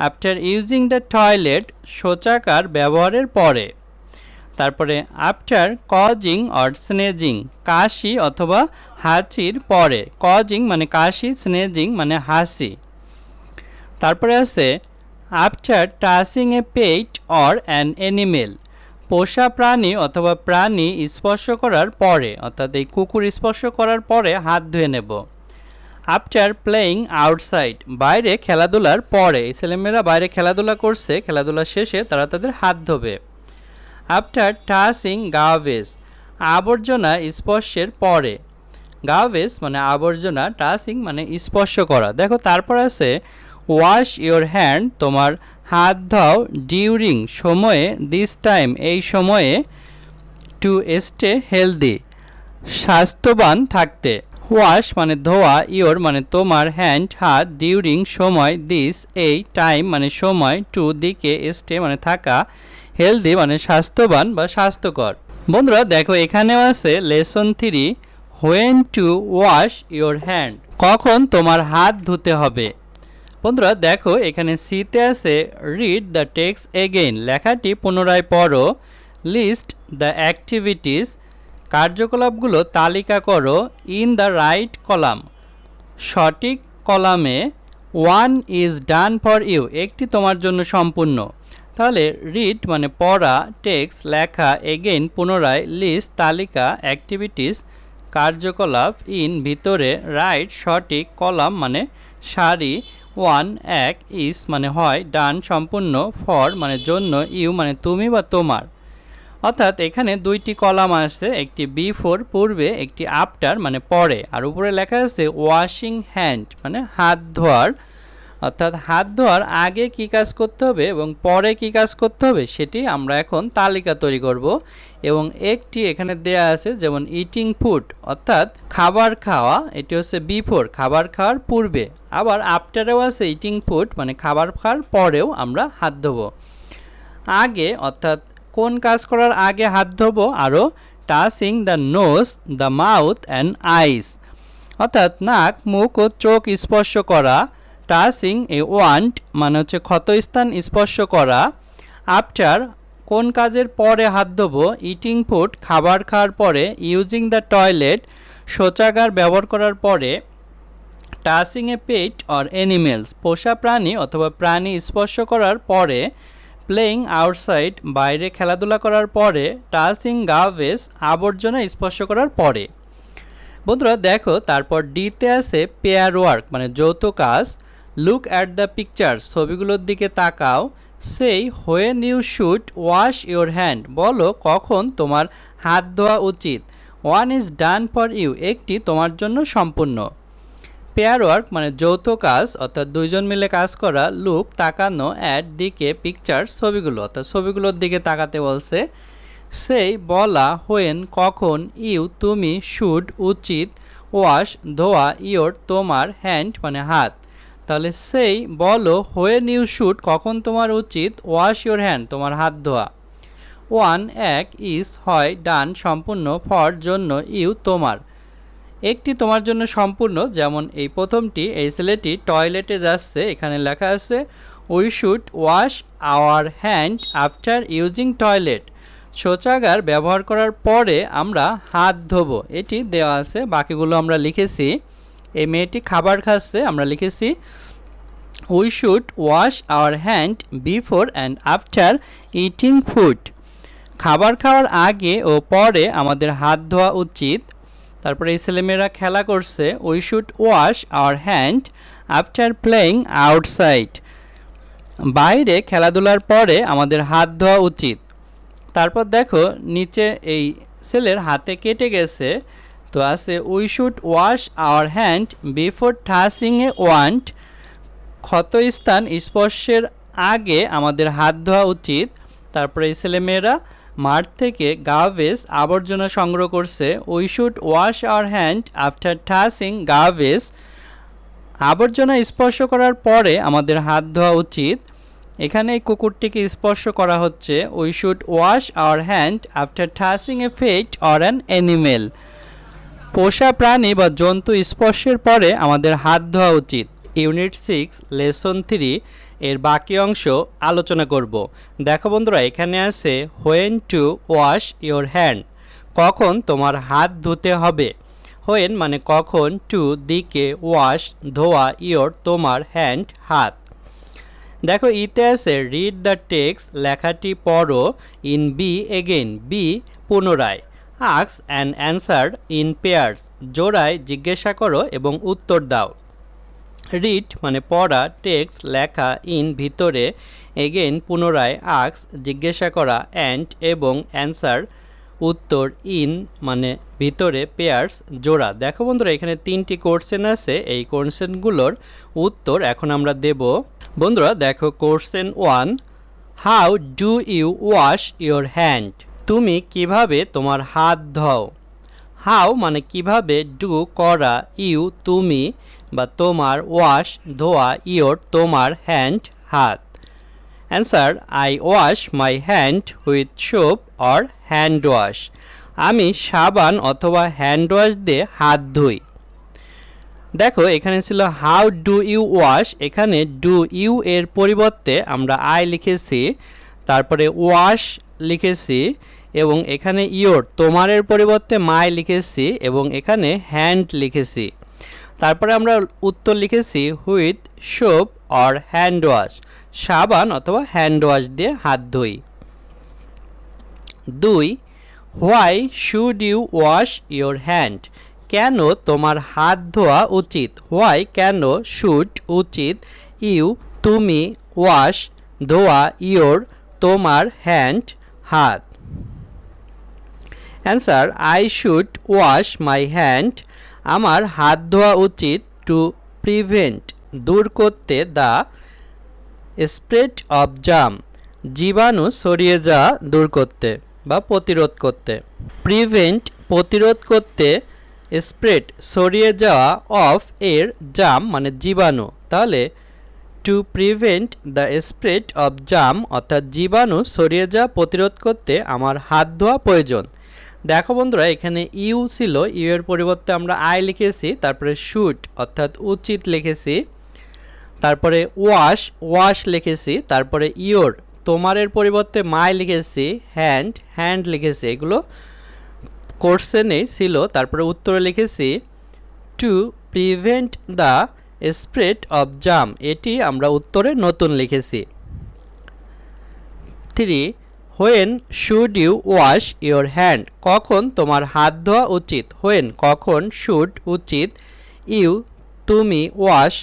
আফটার ইউজিং দ্য টয়লেট, শৌচাগার ব্যবহারের পরে। তারপরে আফটার কজিং অর স্নেজিং, কাশি অথবা হাঁচির পরে। কজিং মানে কাশি, স্নেজিং মানে হাসি। তারপরে আছে after touching a pet or an animal, পোষা প্রাণী অথবা প্রাণী স্পর্শ করার পরে, অর্থাৎ এই কুকুর স্পর্শ করার পরে হাত ধুয়ে নেব। আফটার প্লেয়িং আউটসাইড, বাইরে খেলাধুলার পরে। এই ছেলেমেয়েরা বাইরে খেলাধুলা করছে, খেলাধুলা শেষে তারা তাদের হাত ধোবে। আফটার টাচিং গার্বেজ, আবর্জনা স্পর্শের পরে। গার্বেজ মানে আবর্জনা, টাচিং মানে স্পর্শ করা। দেখো তারপর আছে ওয়াশ ইওর হ্যান্ড, তোমার হাত ধোও। ডিউরিং সময়ে, দিস টাইম এই সময়ে। টু স্টে হেলদি, স্বাস্থ্যবান থাকতে। ওয়াশ মানে ধোয়া, ইওর মানে তোমার, হ্যান্ড হাত, ডিউরিং সময়, দিস এই, টাইম মানে সময়, টু দিকে, স্টে মানে থাকা, হেলদি মানে স্বাস্থ্যবান বা স্বাস্থ্যকর। বন্ধুরা দেখো এখানেও আছে lesson 3 when two wash your hand, কখন তোমার হাত ধুতে হবে। বন্ধুরা দেখো এখানে সিতে আছে রিড দ্য টেক্সট এগেইন, লেখাটি পুনরায় পড়ো। লিস্ট দ্য অ্যাক্টিভিটিস, কার্যকলাপগুলো তালিকা করো। ইন দ্য রাইট কলাম, সঠিক কলামে। One is done for you, একটি তোমার জন্য সম্পূর্ণ। তাহলে রিড মানে পড়া, টেক্সট লেখা, এগেইন পুনরায়, লিস্ট তালিকা, অ্যাক্টিভিটিস কার্যকলাপ, ইন ভিতরে, রাইট সঠিক, কলাম মানে সারি, ওয়ান এক, ইজ মানে হয়, ডান সম্পূর্ণ, ফর মানে জন্য, ইউ মানে তুমি বা তোমার। অর্থাৎ এখানে দুইটি কলাম আছে, একটি বিফোর পূর্বে, একটি আফটার মানে পরে, আর উপরে লেখা আছে ওয়াশিং হ্যান্ড মানে হাত ধোয়ার। অর্থাৎ হাত ধোয়ার আগে কি কাজ করতে হবে এবং পরে কি কাজ করতে হবে সেটি আমরা এখন তালিকা তৈরি করব। এবং একটি এখানে দেয়া আছে যেমন ইটিং ফুড অর্থাৎ খাবার খাওয়া, এটি হচ্ছে বিফোর খাবার খাওয়ার পূর্বে। আবার আফটারেও আছে ইটিং ফুড মানে খাবার খাওয়ার পরেও আমরা হাত ধোবো। আগে অর্থাৎ কোন কাজ করার আগে হাত ধোবো, আরও touching the nose, the mouth and eyes অর্থাৎ নাক মুখ ও চোখ স্পর্শ করা। টাচিং এ ওয়ান্ট মানে হচ্ছে ক্ষতস্থান স্পর্শ করা। আফটার কোন কাজের পরে হাত ধোবো, ইটিং ফুড খাবার খাওয়ার পরে। ইউজিং দ্য টয়লেট শৌচাগার ব্যবহার করার পরে। Touching a pet or animals পোষা প্রাণী অথবা প্রাণী স্পর্শ করার পরে। প্লেয়িং আউটসাইড বাইরে খেলাধুলা করার পরে। টাচিং গার্বেজ আবর্জনা স্পর্শ করার পরে। বন্ধুরা দেখো তারপর ডিতে আছে পেয়ার ওয়ার্ক মানে যৌথ কাজ। লুক অ্যাট দ্য পিকচার ছবিগুলোর দিকে তাকাও। সেই when you should wash your hand বলো কখন তোমার হাত ধোয়া উচিত। One is done for you একটি তোমার জন্য সম্পূর্ণ। পেয়ার ওয়ার্ক মানে যৌথ কাজ অর্থাৎ দুইজন মিলে কাজ করা। লুক তাকানো, অ্যাট দিকে, পিকচার ছবিগুলো অর্থাৎ ছবিগুলোর দিকে তাকাতে বলছে। সেই বলা, হোয়েন কখন, ইউ তুমি, শুড উচিত, ওয়াশ ধোয়া, ইয়োর তোমার, হ্যান্ড মানে হাত। তাহলে সেই বলো হোয়েন ইউ শুড কখন তোমার উচিত, ওয়াশ ইয়োর হ্যান্ড তোমার হাত ধোয়া। ওয়ান এক, ইজ হয়, ডান সম্পূর্ণ, ফর জন্য, ইউ তোমার। একটি তোমার জন্য সম্পূর্ণ যেমন এই প্রথমটি, এই ছেলেটি টয়লেটে যাচ্ছে, এখানে লেখা আছে we should wash our hand after using toilet শৌচাগার ব্যবহার করার পরে আমরা হাত ধোবো, এটি দেওয়া আছে। বাকিগুলো আমরা লিখেছি। এই মেয়েটি খাবার খাচ্ছে, আমরা লিখেছি we should wash our hand before and after eating food খাবার খাওয়ার আগে ও পরে আমাদের হাত ধোয়া উচিত। তারপরে এই ছেলেমেয়েরা খেলা করছে, we should wash our hand after playing outside বাইরে খেলাধুলার পরে আমাদের হাত ধোয়া উচিত। তারপর দেখো নিচে এই ছেলের হাতে কেটে গেছে, তো আছে we should wash our hand before touching a wound. ক্ষতস্থান স্পর্শের আগে আমাদের হাত ধোয়া উচিত। তারপরে এই ছেলেমেয়েরা মাঠ থেকে গার্বেজ আবর্জনা সংগ্রহ করছে। We should wash our hand after touching garbage. আবর্জনা স্পর্শ করার পরে আমাদের হাত ধোয়া উচিত। এখানে এই কুকুরটিকে স্পর্শ করা হচ্ছে। We should wash our hand after touching a pet or an animal. পোষা প্রাণী বা জন্তু স্পর্শের পরে আমাদের হাত ধোয়া উচিত। ইউনিট 6 লেসন 3 এর বাকি অংশ আলোচনা করব। দেখো বন্ধুরা, এখানে আছে when two wash your hand, কখন তোমার হাত ধুতে হবে। হোয়েন মানে কখন, টু দিকে, ওয়াশ ধোয়া, ইওর তোমার, হ্যান্ড হাত। দেখো ইতে আছে রিড দ্য টেক্সট লেখাটি পড়ো, ইন বি এগেইন বি পুনরায়, ask and answer in pairs জোড়ায় জিজ্ঞাসা করো এবং উত্তর দাও। রিড মানে পড়া, টেক্সট লেখা, ইন ভিতরে, এগেইন পুনরায়, আস্ক জিজ্ঞাসা করা, অ্যান্ড এবং অ্যান্সার উত্তর, ইন মানে ভিতরে, পেয়ার্স জোড়া। দেখো বন্ধুরা, এখানে 3টি কোশ্চেন আছে। এই কোশ্চেনগুলোর উত্তর এখন আমরা দেব। বন্ধুরা দেখো question 1, how do you wash your hand, তুমি কিভাবে তোমার হাত ধোও। হাউ মানে কিভাবে, ডু করা, ইউ তুমি বা তোমার, ওয়াশ ধোয়া, ইওর তোমার, হ্যান্ড হাত। Answer, I wash my hand with soap or hand wash, আমি সাবান অথবা হ্যান্ড ওয়াশ দিয়ে হাত ধুই। দেখো এখানে ছিল হাউ ডু ইউ ওয়াশ, এখানে ডু ইউ এর পরিবর্তে আমরা আই লিখেছি, তারপরে ওয়াশ লিখেছি এবং এখানে ইওর তোমারের পরিবর্তে মাই লিখেছি এবং এখানে হ্যান্ড লিখেছি। তারপরে আমরা উত্তর লিখেছি with soap or hand wash, সাবান অথবা হ্যান্ড ওয়াশ দিয়ে হাত ধুই। 2, why should you wash your hand, কেন তোমার হাত ধোয়া উচিত। হোয়াই কেন, শুড উচিত, ইউ তুমি, ওয়াশ ধোয়া, ইওর তোমার, হ্যান্ড হাত। Answer, I should wash my hand, আমার হাত ধোয়া উচিত, টু প্রিভেন্ট দূর করতে, দ্য স্প্রেড অফ জাম জীবাণু ছড়িয়ে যাওয়া দূর করতে বা প্রতিরোধ করতে। প্রিভেন্ট প্রতিরোধ করতে, স্প্রেড ছড়িয়ে যাওয়া, অফ এর জাম মানে জীবাণু, তাহলে to prevent the spread of germ অর্থাৎ জীবাণু ছড়িয়ে যাওয়া প্রতিরোধ করতে আমার হাত ধোয়া প্রয়োজন। দেখো বন্ধুরা, এখানে ইউ ছিল, ইউ এর পরিবর্তে আমরা আই লিখেছি, তারপরে শুড অর্থাৎ উচিত লিখেছি, তারপরে ওয়াশ ওয়াশ লিখেছি, তারপরে ইওর তোমারের পরিবর্তে মাই লিখেছি, হ্যান্ড হ্যান্ড লিখেছি, এগুলো কোশ্চেনে ছিল। তারপরে উত্তরে লিখেছি to prevent the spread of germ, এটি আমরা উত্তরে নতুন লিখেছি। 3, when should you wash your hand, কখন তোমার হাত ধোয়া উচিত। হোয়েন কখন, শুড উচিত, ইউ তুমি, ওয়াশ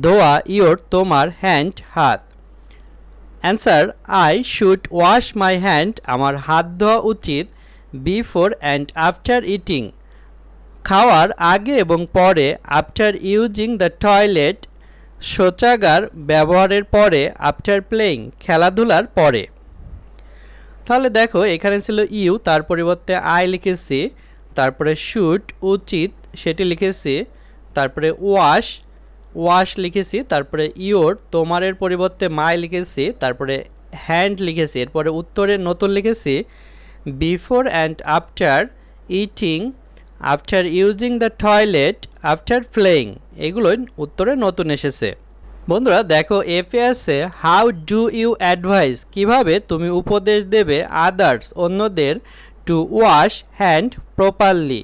ধোয়া, ইওর তোমার, হ্যান্ড হাত। Answer, I should wash my hand, আমার হাত ধোয়া উচিত, বিফোর অ্যান্ড আফটার ইটিং খাওয়ার আগে এবং পরে, আফটার ইউজিং দ্য টয়লেট শৌচাগার ব্যবহারের পরে, আফটার প্লেয়িং খেলাধুলার পরে। তাহলে দেখো এখানে ছিল ইউ, তার পরিবর্তে আই লিখেছি, তারপরে শুড উচিত সেটি লিখেছি, তারপরে ওয়াশ ওয়াশ লিখেছি, তারপরে ইওর তোমারের পরিবর্তে মাই লিখেছি, তারপরে হ্যান্ড লিখেছি, এরপরে উত্তরে নতুন লিখেছি before and after eating, after using the toilet, after playing, এগুলোই উত্তরে নতুন এসেছে। বন্ধুরা দেখো এফে আছে হাউ ডু ইউ অ্যাডভাইস, কিভাবে তুমি উপদেশ দেবে, আদার্স অন্যদের, টু ওয়াশ হ্যান্ড প্রপারলি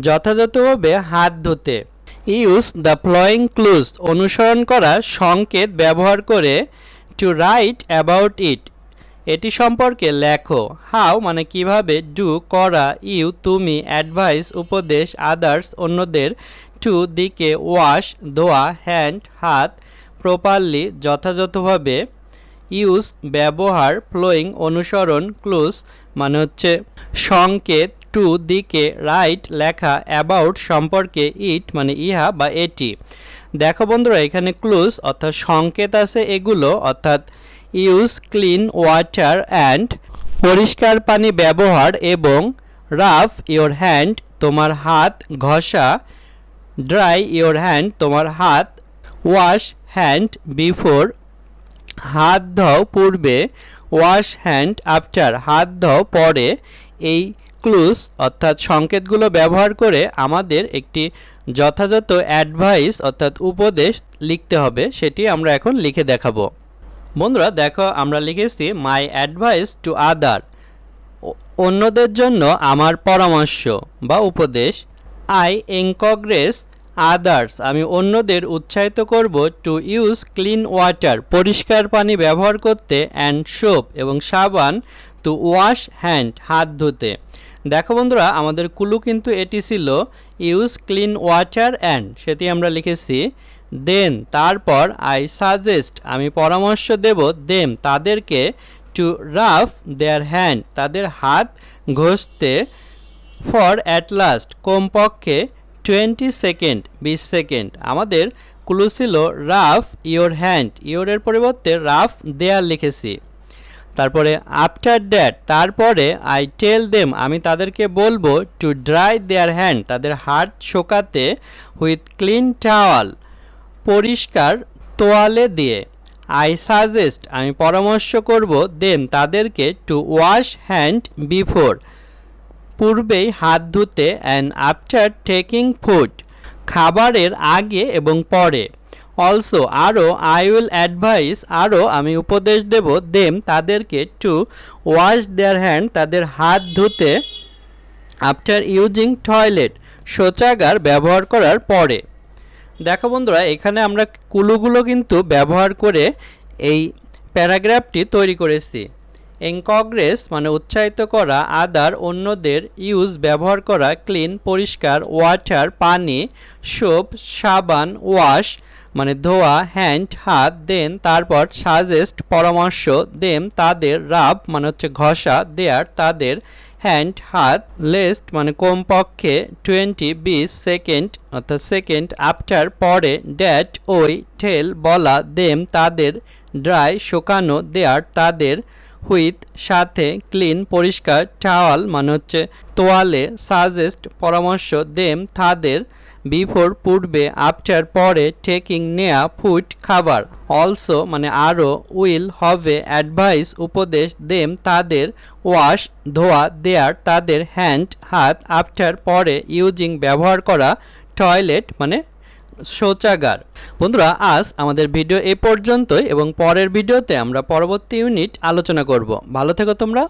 যথাযথভাবে হাত ধুতে। ইউজ দ্য ফলোয়িং ক্লুজ অনুসরণ করা সংকেত ব্যবহার করে, টু রাইট অ্যাবাউট ইট এটি সম্পর্কে লেখো। হাউ মানে কিভাবে, ডু করা, ইউ তুমি, অ্যাডভাইস উপদেশ, আদার্স অন্যদের, টু দিকে, ওয়াশ ধোয়া, হ্যান্ড হাত, প্রপারলি যথাযথভাবে। ইউজ ব্যবহার, ফ্লোয়িং অনুসরণ, ক্লুজ মানে হচ্ছে সংকেত, টু দিকে, রাইট লেখা, অ্যাবাউট সম্পর্কে, ইট মানে ইহা বা এটি। দেখো বন্ধুরা এখানে ক্লুজ অর্থাৎ সংকেত আছে এগুলো, অর্থাৎ ইউজ ক্লিন ওয়াটার অ্যান্ড পরিষ্কার পানি ব্যবহার, এবং রাফ ইওর হ্যান্ড তোমার হাত ঘষা, ড্রাই ইওর হ্যান্ড তোমার হাত, ওয়াশ হ্যান্ড বিফোর হাত ধোও পূর্বে, ওয়াশ হ্যান্ড আফটার হাত ধোও পরে। এই ক্লুজ অর্থাৎ সংকেতগুলো ব্যবহার করে আমাদের একটি যথাযথ অ্যাডভাইস অর্থাৎ উপদেশ লিখতে হবে, সেটি আমরা এখন লিখে দেখাবো। বন্ধুরা দেখো আমরা লিখেছি মাই অ্যাডভাইস টু আদার, অন্যদের জন্য আমার পরামর্শ বা উপদেশ। আই এনকারেজ আদার্স, আমি অন্যদের উৎসাহিত করব, টু ইউজ ক্লিন ওয়াটার পরিষ্কার পানি ব্যবহার করতে, অ্যান্ড সোপ এবং সাবান, টু ওয়াশ হ্যান্ড হাত ধুতে। দেখো বন্ধুরা আমাদের কুলু কিন্তু এটি ছিল ইউজ ক্লিন ওয়াটার অ্যান্ড, সেটি আমরা লিখেছি। দেন তারপর আই সাজেস্ট আমি পরামর্শ দেব, দেম তাদেরকে, টু রাফ দেয়ার হ্যান্ড তাদের হাত ঘষতে, ফর অ্যাট লাস্ট কমপক্ষে 20 সেকেন্ড 20 সেকেন্ড। আমাদের ক্লু ছিল রাফ ইওর হ্যান্ড, ইওরের পরিবর্তে রাফ দেয়ার লিখেছি। তারপরে আফটার দ্যাট তারপরে আই টেল দেম আমি তাদেরকে বলবো, টু ড্রাই দেয়ার হ্যান্ড তাদের হাত শুকাতে, উইথ ক্লিন টাওয়াল পরিষ্কার তোয়ালে দিয়ে। আই সাজেস্ট আমি পরামর্শ করব, দেম তাদেরকে, টু ওয়াশ হ্যান্ড বিফোর পূর্বেই হাত ধুতে, অ্যান্ড আফটার টেকিং ফুড খাবারের আগে এবং পরে। অলসো আরও আই উইল অ্যাডভাইস আরও আমি উপদেশ দেব, দেম তাদেরকে, টু ওয়াশ দেয়ার হ্যান্ড তাদের হাত ধুতে, আফটার ইউজিং টয়লেট শৌচাগার ব্যবহার করার পরে। দেখো বন্ধুরা এখানে আমরা কুলুগুলো কিন্তু ব্যবহার করে এই প্যারাগ্রাফটি তৈরি করেছি। এনকারেজ মানে উৎসাহিত করা, আদার অন্যদের, ইউজ ব্যবহার করা, ক্লিন পরিষ্কার, ওয়াটার পানি, সোপ সাবান, ওয়াশ মানে ধোয়া, হ্যান্ড হাত, দেন তারপর সাজেস্ট পরামর্শ, দেম তাদের, রাব মানে হচ্ছে ঘষা, দেয়ার তাদের, হ্যান্ড হাত, লেস্ট মানে কমপক্ষে 20 সেকেন্ড অর্থাৎ সেকেন্ড, আফটার পরে, ড্যাট ওই, টেল বলা, দেম তাদের, ড্রাই শুকানো, দেয়ার তাদের, হুইথ সাথে, ক্লিন পরিষ্কার, টাওয়াল মানে হচ্ছে তোয়ালে, সাজেস্ট পরামর্শ, দেম তাদের, বিফোর পূর্বে, আফটার পরে, টেকিং নেয়া, ফুড খাবার, অলসো মানে আরও, উইল হবে, অ্যাডভাইস উপদেশ, দেম তাদের, ওয়াশ ধোয়া, দেয়ার তাদের, হ্যান্ড হাত, আফটার পরে, ইউজিং ব্যবহার করা, টয়লেট মানে শৌচাগার। বন্ধুরা আজ আমাদের ভিডিও এ পর্যন্তই এবং পরের ভিডিওতে আমরা পরবর্তী ইউনিট আলোচনা করব। ভালো থেকো তোমরা।